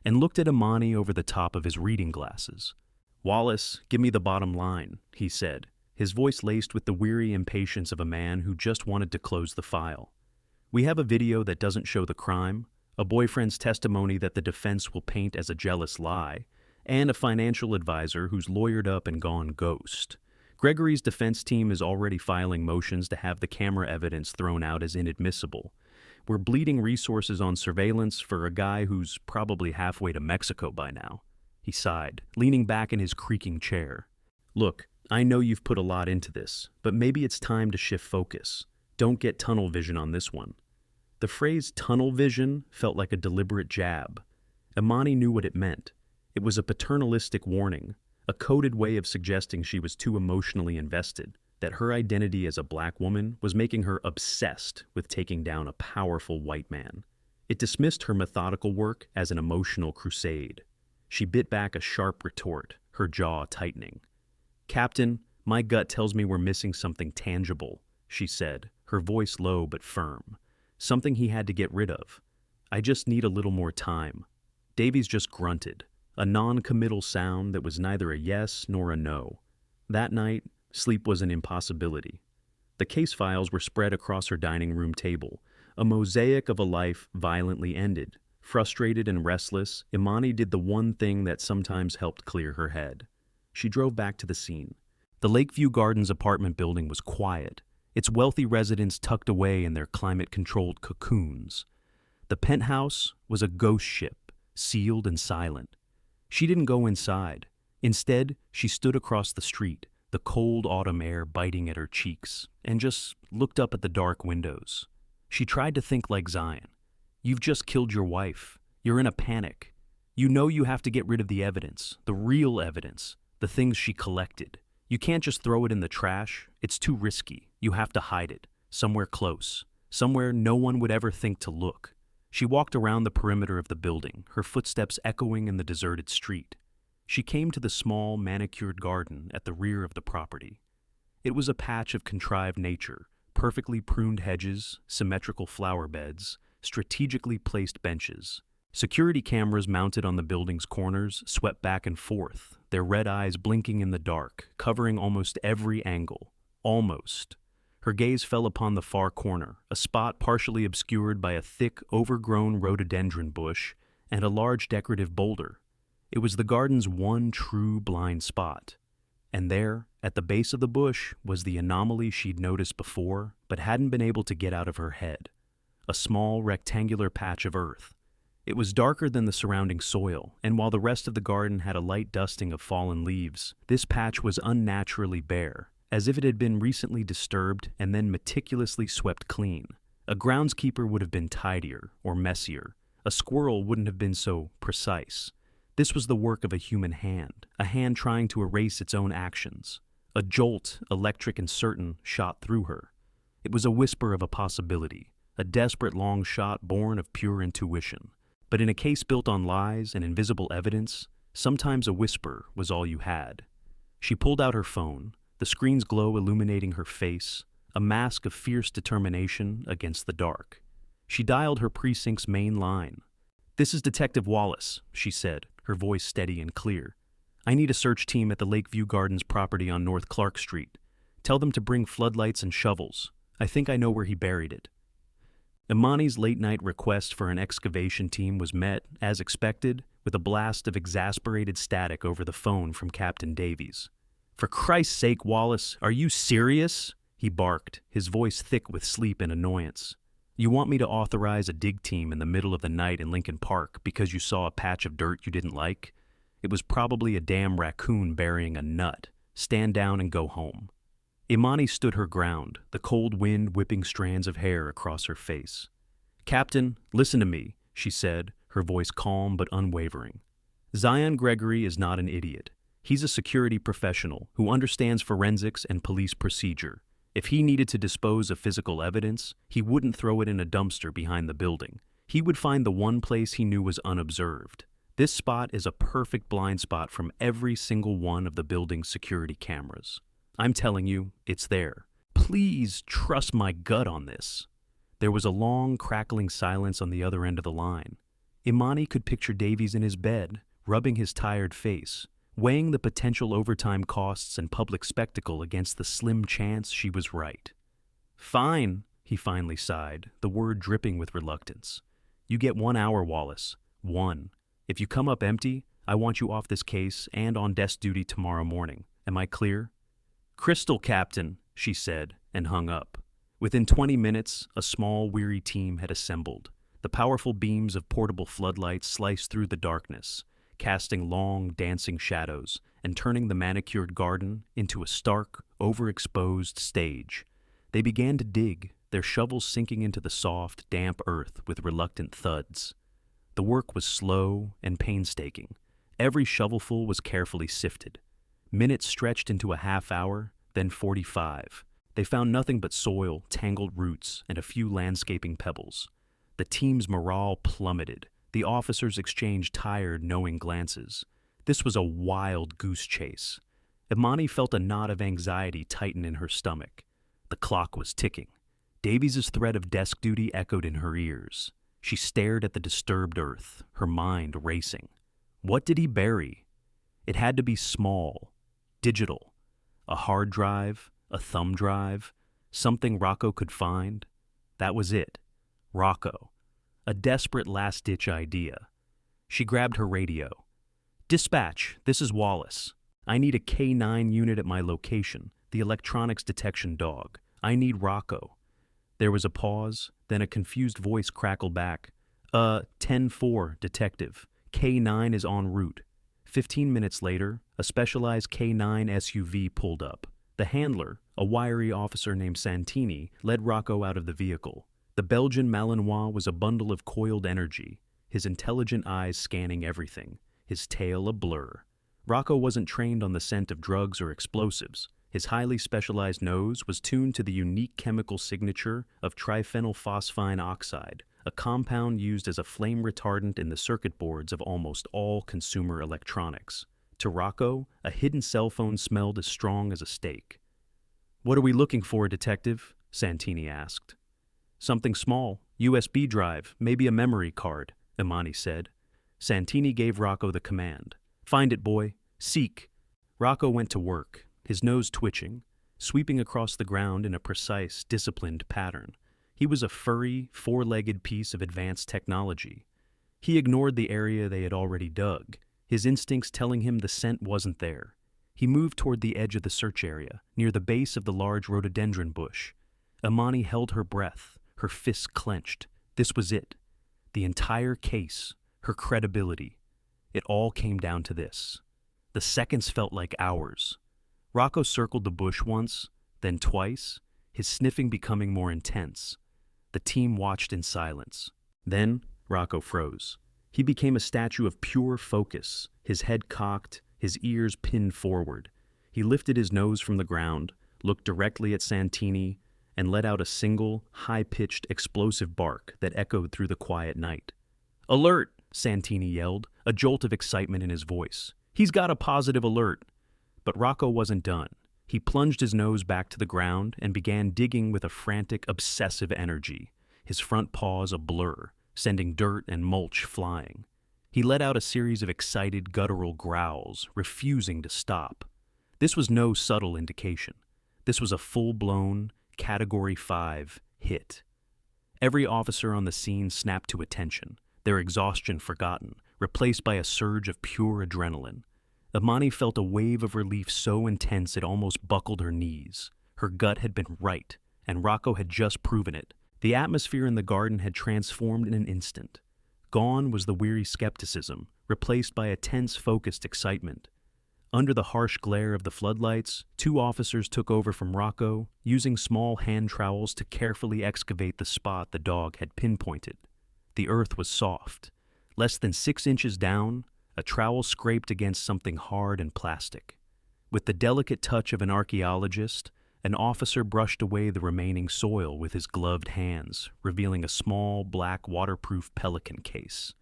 S1: and looked at Imani over the top of his reading glasses. "Wallace, give me the bottom line," he said, his voice laced with the weary impatience of a man who just wanted to close the file. "We have a video that doesn't show the crime, a boyfriend's testimony that the defense will paint as a jealous lie, and a financial advisor who's lawyered up and gone ghost. Gregory's defense team is already filing motions to have the camera evidence thrown out as inadmissible. We're bleeding resources on surveillance for a guy who's probably halfway to Mexico by now." He sighed, leaning back in his creaking chair. "Look, I know you've put a lot into this, but maybe it's time to shift focus. Don't get tunnel vision on this one." The phrase tunnel vision felt like a deliberate jab. Imani knew what it meant. It was a paternalistic warning, a coded way of suggesting she was too emotionally invested, that her identity as a black woman was making her obsessed with taking down a powerful white man. It dismissed her methodical work as an emotional crusade. She bit back a sharp retort, her jaw tightening. "Captain, my gut tells me we're missing something tangible," she said, her voice low but firm. "Something he had to get rid of. I just need a little more time." Davies just grunted, a non-committal sound that was neither a yes nor a no. That night, sleep was an impossibility. The case files were spread across her dining room table, a mosaic of a life violently ended. Frustrated and restless, Imani did the one thing that sometimes helped clear her head. She drove back to the scene. The Lakeview Gardens apartment building was quiet, its wealthy residents tucked away in their climate-controlled cocoons. The Penthouse was a ghost ship, sealed and silent. She didn't go inside. Instead, she stood across the street, the cold autumn air biting at her cheeks, and just looked up at the dark windows. She tried to think like Zion. "You've just killed your wife. You're in a panic. You know you have to get rid of the evidence, the real evidence, the things she collected. You can't just throw it in the trash. It's too risky. You have to hide it, somewhere close, somewhere no one would ever think to look." She walked around the perimeter of the building, her footsteps echoing in the deserted street. She came to the small, manicured garden at the rear of the property. It was a patch of contrived nature, perfectly pruned hedges, symmetrical flower beds, strategically placed benches. Security cameras mounted on the building's corners swept back and forth, their red eyes blinking in the dark, covering almost every angle. Almost. Her gaze fell upon the far corner, a spot partially obscured by a thick, overgrown rhododendron bush and a large decorative boulder. It was the garden's one true blind spot. And there, at the base of the bush, was the anomaly she'd noticed before, but hadn't been able to get out of her head. A small, rectangular patch of earth. It was darker than the surrounding soil, and while the rest of the garden had a light dusting of fallen leaves, this patch was unnaturally bare, as if it had been recently disturbed and then meticulously swept clean. A groundskeeper would have been tidier or messier. A squirrel wouldn't have been so precise. This was the work of a human hand, a hand trying to erase its own actions. A jolt, electric and certain, shot through her. It was a whisper of a possibility, a desperate long shot born of pure intuition. But in a case built on lies and invisible evidence, sometimes a whisper was all you had. She pulled out her phone, the screen's glow illuminating her face, a mask of fierce determination against the dark. She dialed her precinct's main line. "This is Detective Wallace," she said, her voice steady and clear. "I need a search team at the Lakeview Gardens property on North Clark Street. Tell them to bring floodlights and shovels. I think I know where he buried it." Imani's late-night request for an excavation team was met, as expected, with a blast of exasperated static over the phone from Captain Davies. "For Christ's sake, Wallace, are you serious?" he barked, his voice thick with sleep and annoyance. "You want me to authorize a dig team in the middle of the night in Lincoln Park because you saw a patch of dirt you didn't like? It was probably a damn raccoon burying a nut. Stand down and go home. Imani stood her ground, the cold wind whipping strands of hair across her face. "Captain, listen to me," she said, her voice calm but unwavering. "Zion Gregory is not an idiot. He's a security professional who understands forensics and police procedure. If he needed to dispose of physical evidence, he wouldn't throw it in a dumpster behind the building. He would find the one place he knew was unobserved. This spot is a perfect blind spot from every single one of the building's security cameras. I'm telling you, it's there. Please trust my gut on this." There was a long, crackling silence on the other end of the line. Imani could picture Davies in his bed, rubbing his tired face, weighing the potential overtime costs and public spectacle against the slim chance she was right. "Fine," he finally sighed, the word dripping with reluctance. "You get 1 hour, Wallace. 1. If you come up empty, I want you off this case and on desk duty tomorrow morning. Am I clear?" "Crystal, Captain," she said, and hung up. Within 20 minutes, a small, weary team had assembled. The powerful beams of portable floodlights sliced through the darkness, casting long, dancing shadows and turning the manicured garden into a stark, overexposed stage. They began to dig, their shovels sinking into the soft, damp earth with reluctant thuds. The work was slow and painstaking. Every shovelful was carefully sifted. Minutes stretched into a half hour, then 45. They found nothing but soil, tangled roots, and a few landscaping pebbles. The team's morale plummeted. The officers exchanged tired, knowing glances. This was a wild goose chase. Imani felt a knot of anxiety tighten in her stomach. The clock was ticking. Davies's threat of desk duty echoed in her ears. She stared at the disturbed earth, her mind racing. What did he bury? It had to be small, digital. A hard drive, a thumb drive, something Rocco could find. That was it. Rocco. A desperate last-ditch idea. She grabbed her radio. "Dispatch, this is Wallace. I need a K9 unit at my location, the electronics detection dog. I need Rocco." There was a pause, then a confused voice crackled back. 10-4, detective. K9 is en route." 15 minutes later, a specialized K9 SUV pulled up. The handler, a wiry officer named Santini, led Rocco out of the vehicle. The Belgian Malinois was a bundle of coiled energy, his intelligent eyes scanning everything, his tail a blur. Rocco wasn't trained on the scent of drugs or explosives. His highly specialized nose was tuned to the unique chemical signature of triphenylphosphine oxide, a compound used as a flame retardant in the circuit boards of almost all consumer electronics. To Rocco, a hidden cell phone smelled as strong as a steak. "What are we looking for, detective?" Santini asked. "Something small, USB drive, maybe a memory card," Imani said. Santini gave Rocco the command. "Find it, boy. Seek." Rocco went to work, his nose twitching, sweeping across the ground in a precise, disciplined pattern. He was a furry, four-legged piece of advanced technology. He ignored the area they had already dug, his instincts telling him the scent wasn't there. He moved toward the edge of the search area, near the base of the large rhododendron bush. Imani held her breath, her fists clenched. This was it. The entire case, her credibility. It all came down to this. The seconds felt like hours. Rocco circled the bush once, then twice, his sniffing becoming more intense. The team watched in silence. Then Rocco froze. He became a statue of pure focus, his head cocked, his ears pinned forward. He lifted his nose from the ground, looked directly at Santini, and let out a single, high-pitched, explosive bark that echoed through the quiet night. "Alert!" Santini yelled, a jolt of excitement in his voice. "He's got a positive alert." But Rocco wasn't done. He plunged his nose back to the ground and began digging with a frantic, obsessive energy, his front paws a blur, sending dirt and mulch flying. He let out a series of excited, guttural growls, refusing to stop. This was no subtle indication. This was a full-blown, Category 5 hit. Every officer on the scene snapped to attention, their exhaustion forgotten, replaced by a surge of pure adrenaline. Imani felt a wave of relief so intense it almost buckled her knees. Her gut had been right, and Rocco had just proven it. The atmosphere in the garden had transformed in an instant. Gone was the weary skepticism, replaced by a tense, focused excitement. Under the harsh glare of the floodlights, two officers took over from Rocco, using small hand trowels to carefully excavate the spot the dog had pinpointed. The earth was soft. Less than 6 inches down, a trowel scraped against something hard and plastic. With the delicate touch of an archaeologist, an officer brushed away the remaining soil with his gloved hands, revealing a small, black, waterproof pelican case.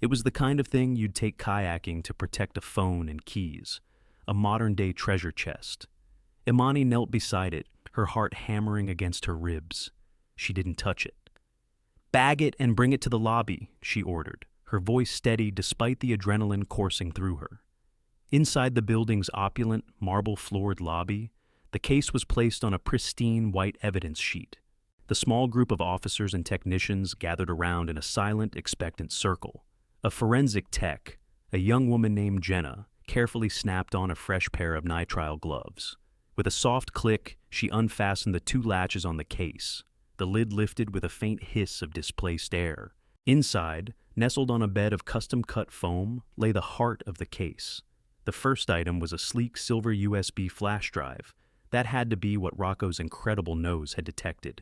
S1: It was the kind of thing you'd take kayaking to protect a phone and keys, a modern-day treasure chest. Imani knelt beside it, her heart hammering against her ribs. She didn't touch it. "Bag it and bring it to the lobby," she ordered, her voice steady despite the adrenaline coursing through her. Inside the building's opulent, marble-floored lobby, the case was placed on a pristine white evidence sheet. The small group of officers and technicians gathered around in a silent, expectant circle. A forensic tech, a young woman named Jenna, carefully snapped on a fresh pair of nitrile gloves. With a soft click, she unfastened the 2 latches on the case. The lid lifted with a faint hiss of displaced air. Inside, nestled on a bed of custom-cut foam, lay the heart of the case. The first item was a sleek silver USB flash drive. That had to be what Rocco's incredible nose had detected.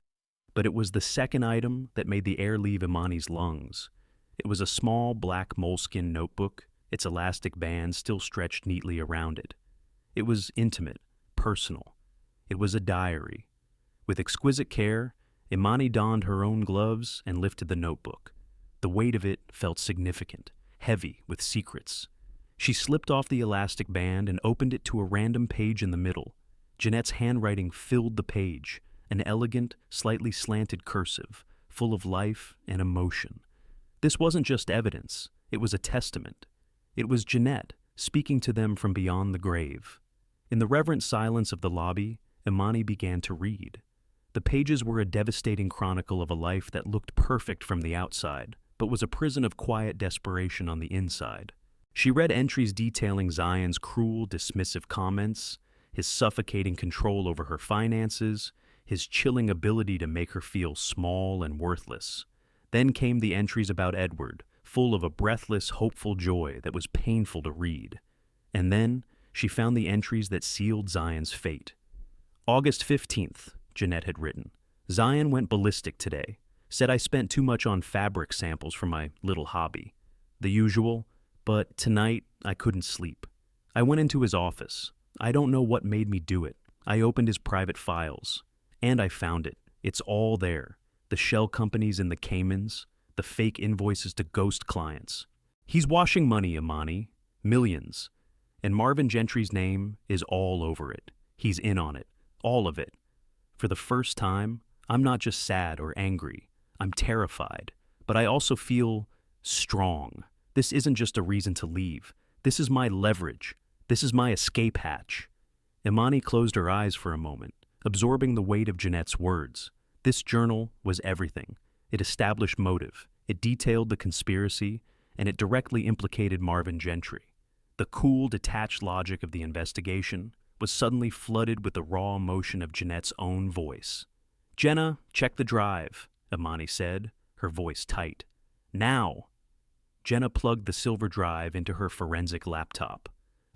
S1: But it was the second item that made the air leave Imani's lungs. It was a small black moleskin notebook, its elastic band still stretched neatly around it. It was intimate, personal. It was a diary. With exquisite care, Imani donned her own gloves and lifted the notebook. The weight of it felt significant, heavy with secrets. She slipped off the elastic band and opened it to a random page in the middle. Jeanette's handwriting filled the page, an elegant, slightly slanted cursive, full of life and emotion. This wasn't just evidence, it was a testament. It was Jeanette, speaking to them from beyond the grave. In the reverent silence of the lobby, Imani began to read. The pages were a devastating chronicle of a life that looked perfect from the outside, but was a prison of quiet desperation on the inside. She read entries detailing Zion's cruel, dismissive comments, his suffocating control over her finances, his chilling ability to make her feel small and worthless. Then came the entries about Edward, full of a breathless, hopeful joy that was painful to read. And then she found the entries that sealed Zion's fate. August 15th, Jeanette had written. Zion went ballistic today. Said I spent too much on fabric samples for my little hobby. The usual, but tonight I couldn't sleep. I went into his office. I don't know what made me do it. I opened his private files. And I found it. It's all there. The shell companies in the Caymans, the fake invoices to ghost clients. He's washing money, Imani. Millions. And Marvin Gentry's name is all over it. He's in on it. All of it. For the first time, I'm not just sad or angry. I'm terrified. But I also feel strong. This isn't just a reason to leave. This is my leverage. This is my escape hatch. Imani closed her eyes for a moment, absorbing the weight of Jeanette's words. This journal was everything. It established motive, it detailed the conspiracy, and it directly implicated Marvin Gentry. The cool, detached logic of the investigation was suddenly flooded with the raw emotion of Jeanette's own voice. "Jenna, check the drive," Imani said, her voice tight. "Now!" Jenna plugged the silver drive into her forensic laptop.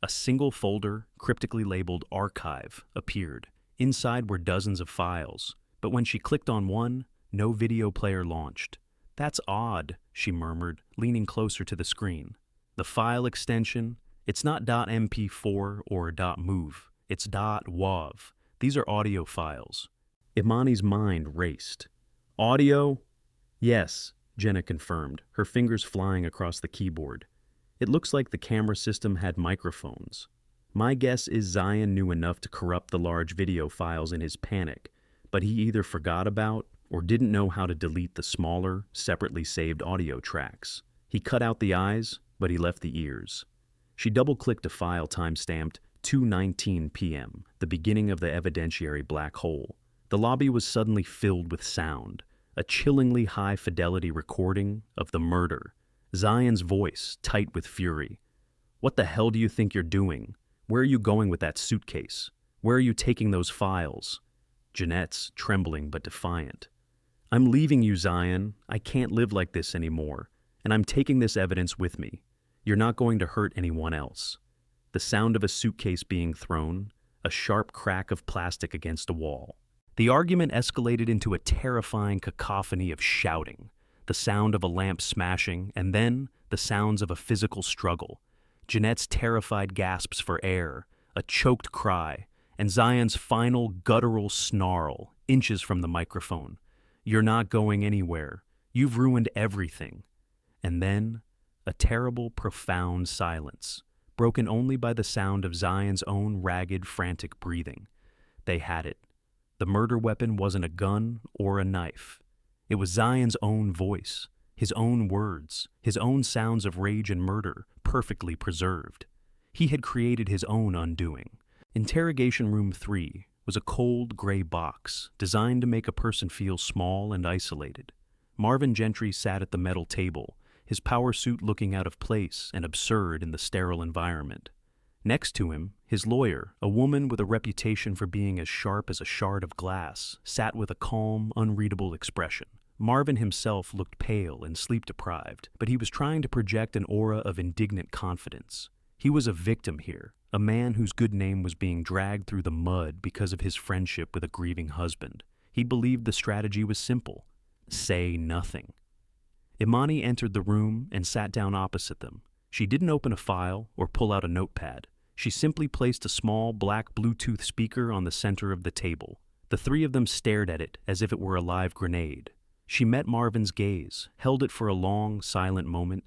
S1: A single folder, cryptically labeled Archive, appeared. Inside were dozens of files, but when she clicked on one, no video player launched. "That's odd," she murmured, leaning closer to the screen. The file extension, it's not .mp4 or .mov, it's .wav. These are audio files. Imani's mind raced. "Audio?" "Yes," Jenna confirmed, her fingers flying across the keyboard. "It looks like the camera system had microphones. My guess is Zion knew enough to corrupt the large video files in his panic, but he either forgot about or didn't know how to delete the smaller, separately saved audio tracks. He cut out the eyes, but he left the ears." She double-clicked a file time-stamped 2:19 p.m., the beginning of the evidentiary black hole. The lobby was suddenly filled with sound, a chillingly high-fidelity recording of the murder. Zion's voice, tight with fury. "What the hell do you think you're doing? Where are you going with that suitcase? Where are you taking those files?" Jeanette's, trembling but defiant. "I'm leaving you, Zion. I can't live like this anymore, and I'm taking this evidence with me. You're not going to hurt anyone else. The sound of a suitcase being thrown, a sharp crack of plastic against a wall. The argument escalated into a terrifying cacophony of shouting, the sound of a lamp smashing, and then the sounds of a physical struggle. Jeanette's terrified gasps for air, a choked cry, and Zion's final guttural snarl, inches from the microphone. "You're not going anywhere. You've ruined everything." And then, a terrible, profound silence, broken only by the sound of Zion's own ragged, frantic breathing. They had it. The murder weapon wasn't a gun or a knife. It was Zion's own voice, his own words, his own sounds of rage and murder, perfectly preserved. He had created his own undoing. Interrogation Room 3 was a cold, gray box designed to make a person feel small and isolated. Marvin Gentry sat at the metal table, his power suit looking out of place and absurd in the sterile environment. Next to him, his lawyer, a woman with a reputation for being as sharp as a shard of glass, sat with a calm, unreadable expression. Marvin himself looked pale and sleep-deprived, but he was trying to project an aura of indignant confidence. He was a victim here, a man whose good name was being dragged through the mud because of his friendship with a grieving husband. He believed the strategy was simple: say nothing. Imani entered the room and sat down opposite them. She didn't open a file or pull out a notepad. She simply placed a small black Bluetooth speaker on the center of the table. The three of them stared at it as if it were a live grenade. She met Marvin's gaze, held it for a long, silent moment,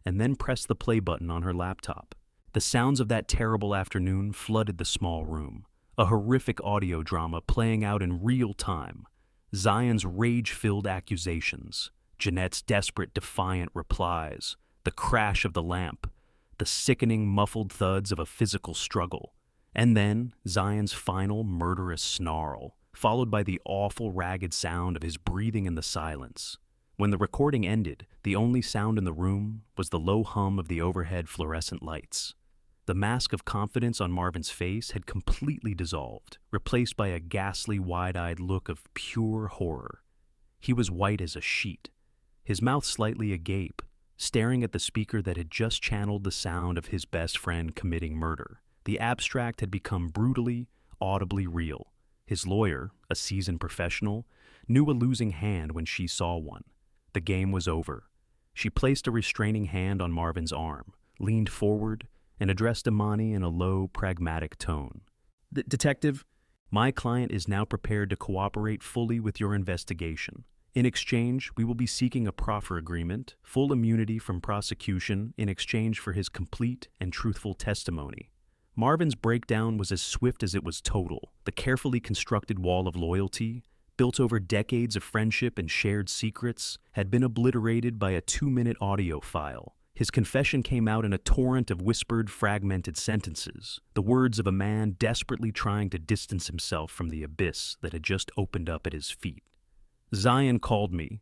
S1: and then pressed the play button on her laptop. The sounds of that terrible afternoon flooded the small room, a horrific audio drama playing out in real time. Zion's rage-filled accusations, Jeanette's desperate, defiant replies, the crash of the lamp, the sickening, muffled thuds of a physical struggle, and then Zion's final murderous snarl, followed by the awful, ragged sound of his breathing in the silence. When the recording ended, the only sound in the room was the low hum of the overhead fluorescent lights. The mask of confidence on Marvin's face had completely dissolved, replaced by a ghastly, wide-eyed look of pure horror. He was white as a sheet, his mouth slightly agape, staring at the speaker that had just channeled the sound of his best friend committing murder. The abstract had become brutally, audibly real. His lawyer, a seasoned professional, knew a losing hand when she saw one. The game was over. She placed a restraining hand on Marvin's arm, leaned forward, and addressed Imani in a low, pragmatic tone. "Detective, my client is now prepared to cooperate fully with your investigation. In exchange, we will be seeking a proffer agreement, full immunity from prosecution in exchange for his complete and truthful testimony." Marvin's breakdown was as swift as it was total. The carefully constructed wall of loyalty, built over decades of friendship and shared secrets, had been obliterated by a 2-minute audio file. His confession came out in a torrent of whispered, fragmented sentences, the words of a man desperately trying to distance himself from the abyss that had just opened up at his feet. "Zion called me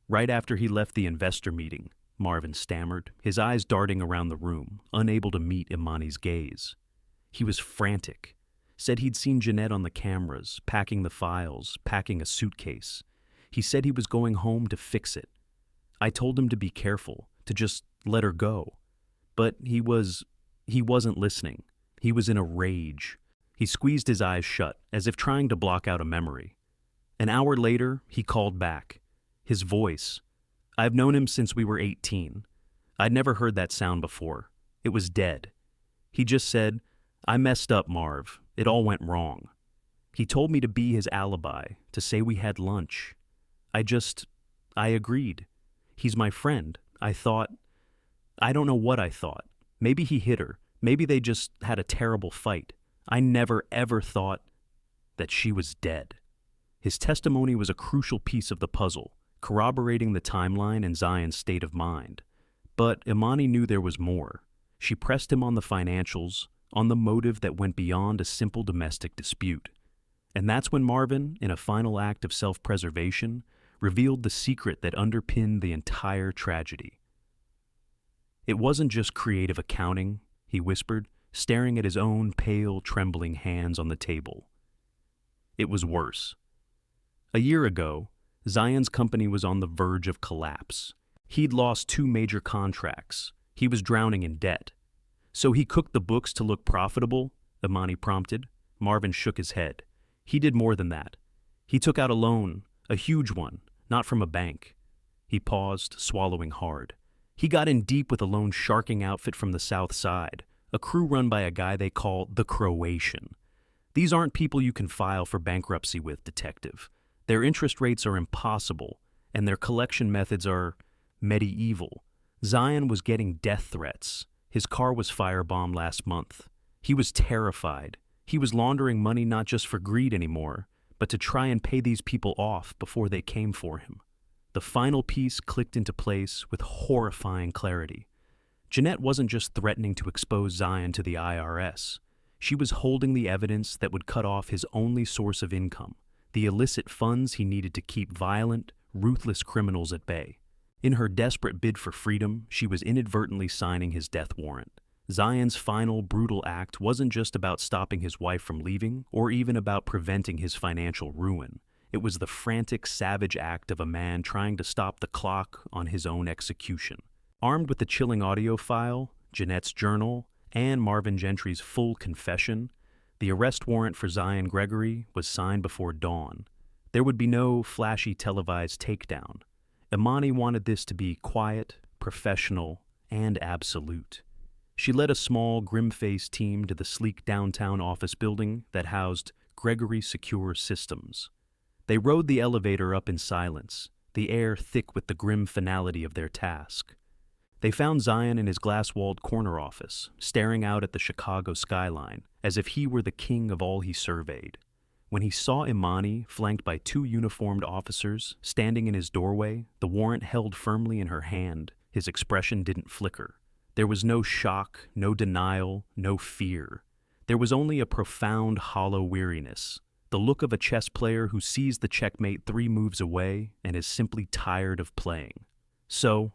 S1: right after he left the investor meeting," Marvin stammered, his eyes darting around the room, unable to meet Imani's gaze. He was frantic. Said he'd seen Jeanette on the cameras, packing the files, packing a suitcase. He said he was going home to fix it. I told him to be careful, to just let her go. But he wasn't listening. He was in a rage. He squeezed his eyes shut, as if trying to block out a memory. An hour later, he called back. His voice. I've known him since we were 18. I'd never heard that sound before. It was dead. He just said, "I messed up, Marv. It all went wrong." He told me to be his alibi, to say we had lunch. I agreed. He's my friend. I don't know what I thought. Maybe he hit her. Maybe they just had a terrible fight. I never, ever thought that she was dead. His testimony was a crucial piece of the puzzle, corroborating the timeline and Zion's state of mind. But Imani knew there was more. She pressed him on the financials, on the motive that went beyond a simple domestic dispute. And that's when Marvin, in a final act of self-preservation, revealed the secret that underpinned the entire tragedy. "It wasn't just creative accounting," he whispered, staring at his own pale, trembling hands on the table. "It was worse. A year ago, Zion's company was on the verge of collapse. He'd lost 2 major contracts. He was drowning in debt. So he cooked the books to look profitable? Imani prompted. Marvin shook his head. He did more than that. He took out a loan, a huge one, not from a bank. He paused, swallowing hard. He got in deep with a loan sharking outfit from the South Side, a crew run by a guy they call the Croatian. These aren't people you can file for bankruptcy with, detective. Their interest rates are impossible, and their collection methods are medieval. Zion was getting death threats. His car was firebombed last month. He was terrified. He was laundering money not just for greed anymore, but to try and pay these people off before they came for him. The final piece clicked into place with horrifying clarity. Jeanette wasn't just threatening to expose Zion to the IRS. She was holding the evidence that would cut off his only source of income, the illicit funds he needed to keep violent, ruthless criminals at bay. In her desperate bid for freedom, she was inadvertently signing his death warrant. Zion's final, brutal act wasn't just about stopping his wife from leaving, or even about preventing his financial ruin. It was the frantic, savage act of a man trying to stop the clock on his own execution. Armed with the chilling audio file, Jeanette's journal, and Marvin Gentry's full confession, the arrest warrant for Zion Gregory was signed before dawn. There would be no flashy televised takedown. Imani wanted this to be quiet, professional, and absolute. She led a small, grim-faced team to the sleek downtown office building that housed Gregory Secure Systems. They rode the elevator up in silence, the air thick with the grim finality of their task. They found Zion in his glass-walled corner office, staring out at the Chicago skyline, as if he were the king of all he surveyed. When he saw Imani, flanked by two uniformed officers, standing in his doorway, the warrant held firmly in her hand, his expression didn't flicker. There was no shock, no denial, no fear. There was only a profound, hollow weariness, the look of a chess player who sees the checkmate 3 moves away and is simply tired of playing. So,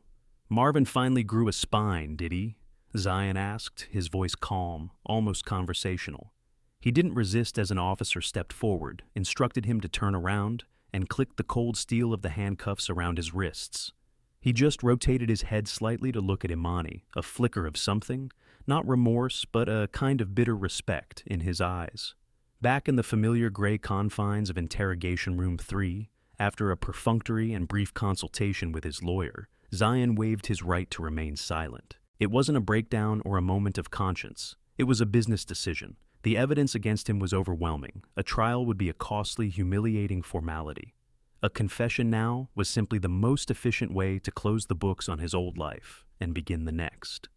S1: Marvin finally grew a spine, did he? Zion asked, his voice calm, almost conversational. He didn't resist as an officer stepped forward, instructed him to turn around, and clicked the cold steel of the handcuffs around his wrists. He just rotated his head slightly to look at Imani, a flicker of something, not remorse, but a kind of bitter respect in his eyes. Back in the familiar gray confines of Interrogation Room 3, after a perfunctory and brief consultation with his lawyer, Zion waived his right to remain silent. It wasn't a breakdown or a moment of conscience. It was a business decision. The evidence against him was overwhelming. A trial would be a costly, humiliating formality. A confession now was simply the most efficient way to close the books on his old life and begin the next.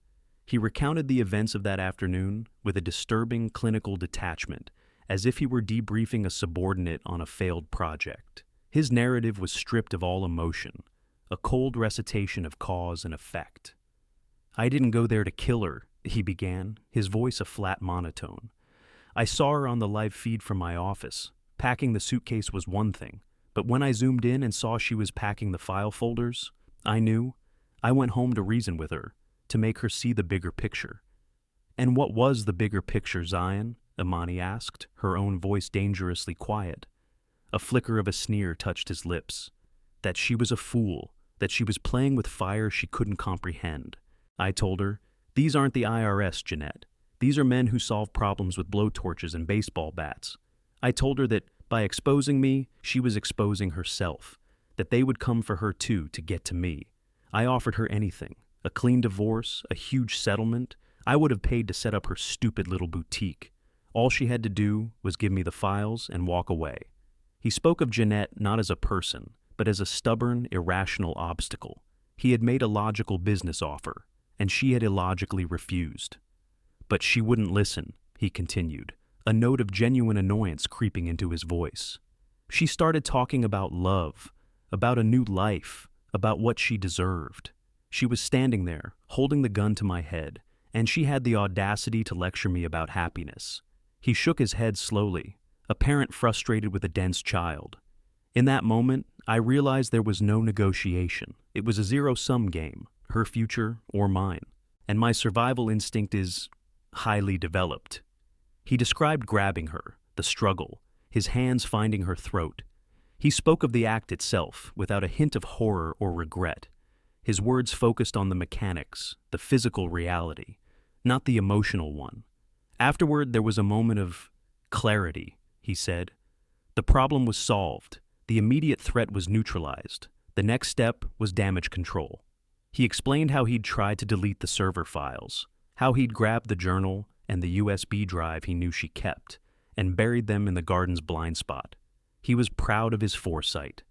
S1: He recounted the events of that afternoon with a disturbing clinical detachment, as if he were debriefing a subordinate on a failed project. His narrative was stripped of all emotion, a cold recitation of cause and effect. "I didn't go there to kill her," he began, his voice a flat monotone. "I saw her on the live feed from my office. Packing the suitcase was one thing, but when I zoomed in and saw she was packing the file folders, I knew. I went home to reason with her, to make her see the bigger picture." "And what was the bigger picture, Zion?" Imani asked, her own voice dangerously quiet. A flicker of a sneer touched his lips. "That she was a fool, that she was playing with fire she couldn't comprehend. I told her, these aren't the IRS, Jeanette. These are men who solve problems with blowtorches and baseball bats. I told her that by exposing me, she was exposing herself, that they would come for her too to get to me. I offered her anything, a clean divorce, a huge settlement. I would have paid to set up her stupid little boutique. All she had to do was give me the files and walk away." He spoke of Jeanette not as a person, but as a stubborn, irrational obstacle. He had made a logical business offer, and she had illogically refused. "But she wouldn't listen," he continued, a note of genuine annoyance creeping into his voice. "She started talking about love, about a new life, about what she deserved. She was standing there, holding the gun to my head, and she had the audacity to lecture me about happiness." He shook his head slowly, a parent frustrated with a dense child. "In that moment, I realized there was no negotiation. It was a zero-sum game, her future or mine. And my survival instinct is highly developed." He described grabbing her, the struggle, his hands finding her throat. He spoke of the act itself without a hint of horror or regret. His words focused on the mechanics, the physical reality, not the emotional one. Afterward, there was a moment of clarity, he said. The problem was solved. The immediate threat was neutralized. The next step was damage control. He explained how he'd tried to delete the server files, how he'd grabbed the journal and the USB drive he knew she kept, and buried them in the garden's blind spot. He was proud of his foresight.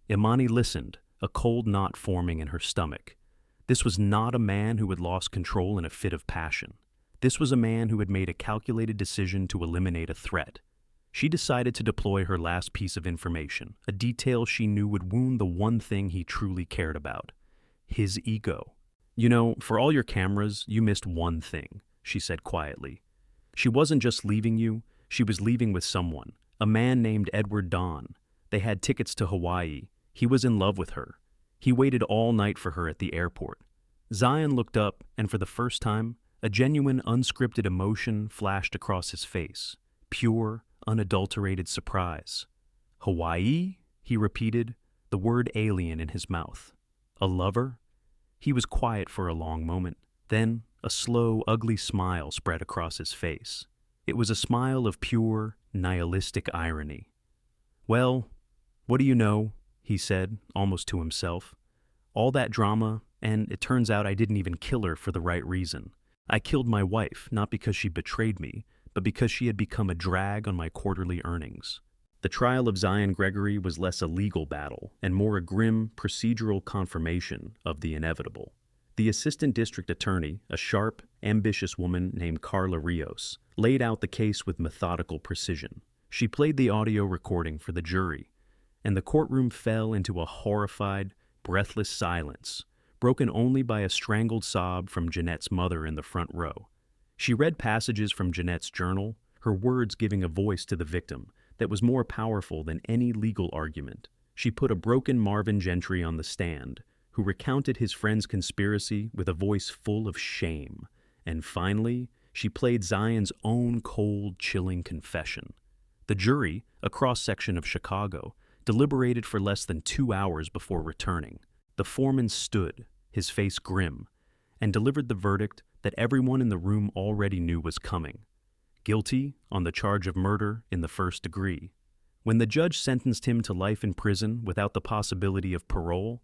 S1: Imani listened, a cold knot forming in her stomach. This was not a man who had lost control in a fit of passion. This was a man who had made a calculated decision to eliminate a threat. She decided to deploy her last piece of information, a detail she knew would wound the one thing he truly cared about: his ego. You know, for all your cameras, you missed one thing, she said quietly. She wasn't just leaving you, she was leaving with someone, a man named Edward Don. They had tickets to Hawaii. He was in love with her. He waited all night for her at the airport. Zion looked up, and for the first time, a genuine, unscripted emotion flashed across his face. Pure, unadulterated surprise. Hawaii? He repeated, the word alien in his mouth. A lover? He was quiet for a long moment. Then, a slow, ugly smile spread across his face. It was a smile of pure, nihilistic irony. Well, what do you know? He said, almost to himself. All that drama, and it turns out I didn't even kill her for the right reason. I killed my wife, not because she betrayed me, but because she had become a drag on my quarterly earnings. The trial of Zion Gregory was less a legal battle and more a grim, procedural confirmation of the inevitable. The assistant district attorney, a sharp, ambitious woman named Carla Rios, laid out the case with methodical precision. She played the audio recording for the jury, and the courtroom fell into a horrified, breathless silence, broken only by a strangled sob from Jeanette's mother in the front row. She read passages from Jeanette's journal, her words giving a voice to the victim that was more powerful than any legal argument. She put a broken Marvin Gentry on the stand, who recounted his friend's conspiracy with a voice full of shame. And finally, she played Zion's own cold, chilling confession. The jury, a cross-section of Chicago, deliberated for less than 2 hours before returning. The foreman stood, his face grim, and delivered the verdict that everyone in the room already knew was coming. Guilty on the charge of murder in the first degree. When the judge sentenced him to life in prison without the possibility of parole,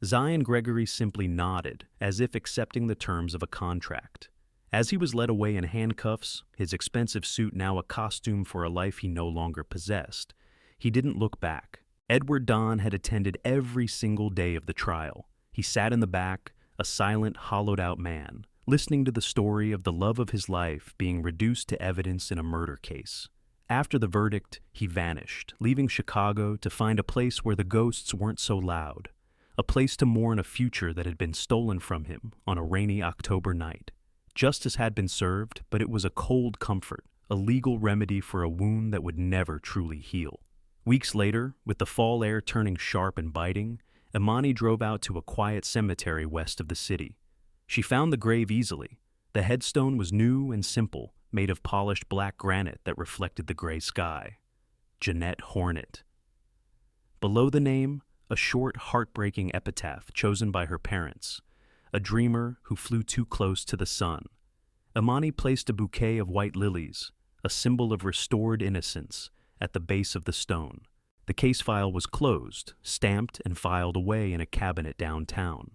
S1: Zion Gregory simply nodded, as if accepting the terms of a contract. As he was led away in handcuffs, his expensive suit now a costume for a life he no longer possessed, he didn't look back. Edward Don had attended every single day of the trial. He sat in the back, a silent, hollowed-out man, listening to the story of the love of his life being reduced to evidence in a murder case. After the verdict, he vanished, leaving Chicago to find a place where the ghosts weren't so loud, a place to mourn a future that had been stolen from him on a rainy October night. Justice had been served, but it was a cold comfort, a legal remedy for a wound that would never truly heal. Weeks later, with the fall air turning sharp and biting, Imani drove out to a quiet cemetery west of the city. She found the grave easily. The headstone was new and simple, made of polished black granite that reflected the gray sky. Jeanette Hornet. Below the name, a short, heartbreaking epitaph chosen by her parents, a dreamer who flew too close to the sun. Imani placed a bouquet of white lilies, a symbol of restored innocence, at the base of the stone. The case file was closed, stamped and filed away in a cabinet downtown.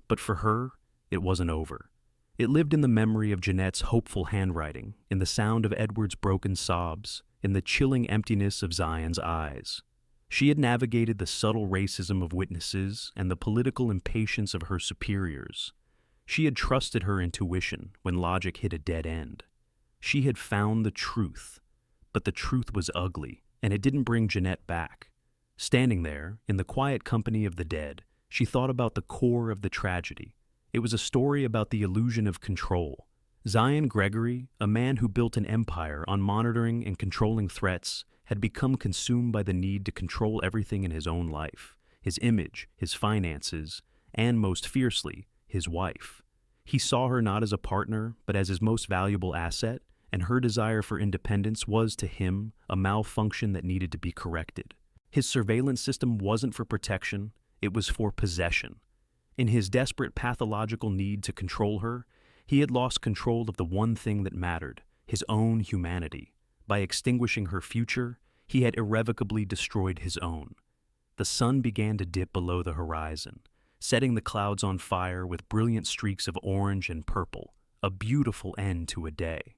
S1: But for her, it wasn't over. It lived in the memory of Jeanette's hopeful handwriting, in the sound of Edward's broken sobs, in the chilling emptiness of Zion's eyes. She had navigated the subtle racism of witnesses and the political impatience of her superiors. She had trusted her intuition when logic hit a dead end. She had found the truth. But the truth was ugly, and it didn't bring Jeanette back. Standing there, in the quiet company of the dead, she thought about the core of the tragedy. It was a story about the illusion of control. Zion Gregory, a man who built an empire on monitoring and controlling threats, had become consumed by the need to control everything in his own life, his image, his finances, and most fiercely, his wife. He saw her not as a partner, but as his most valuable asset, and her desire for independence was, to him, a malfunction that needed to be corrected. His surveillance system wasn't for protection, it was for possession. In his desperate pathological need to control her, he had lost control of the one thing that mattered, his own humanity. By extinguishing her future, he had irrevocably destroyed his own. The sun began to dip below the horizon, setting the clouds on fire with brilliant streaks of orange and purple, a beautiful end to a day.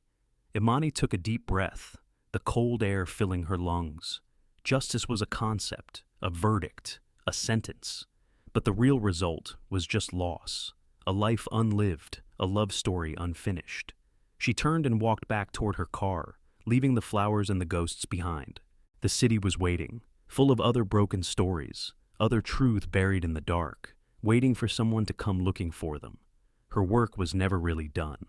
S1: Imani took a deep breath, the cold air filling her lungs. Justice was a concept, a verdict, a sentence. But the real result was just loss, a life unlived, a love story unfinished. She turned and walked back toward her car, leaving the flowers and the ghosts behind. The city was waiting, full of other broken stories, other truth buried in the dark, waiting for someone to come looking for them. Her work was never really done.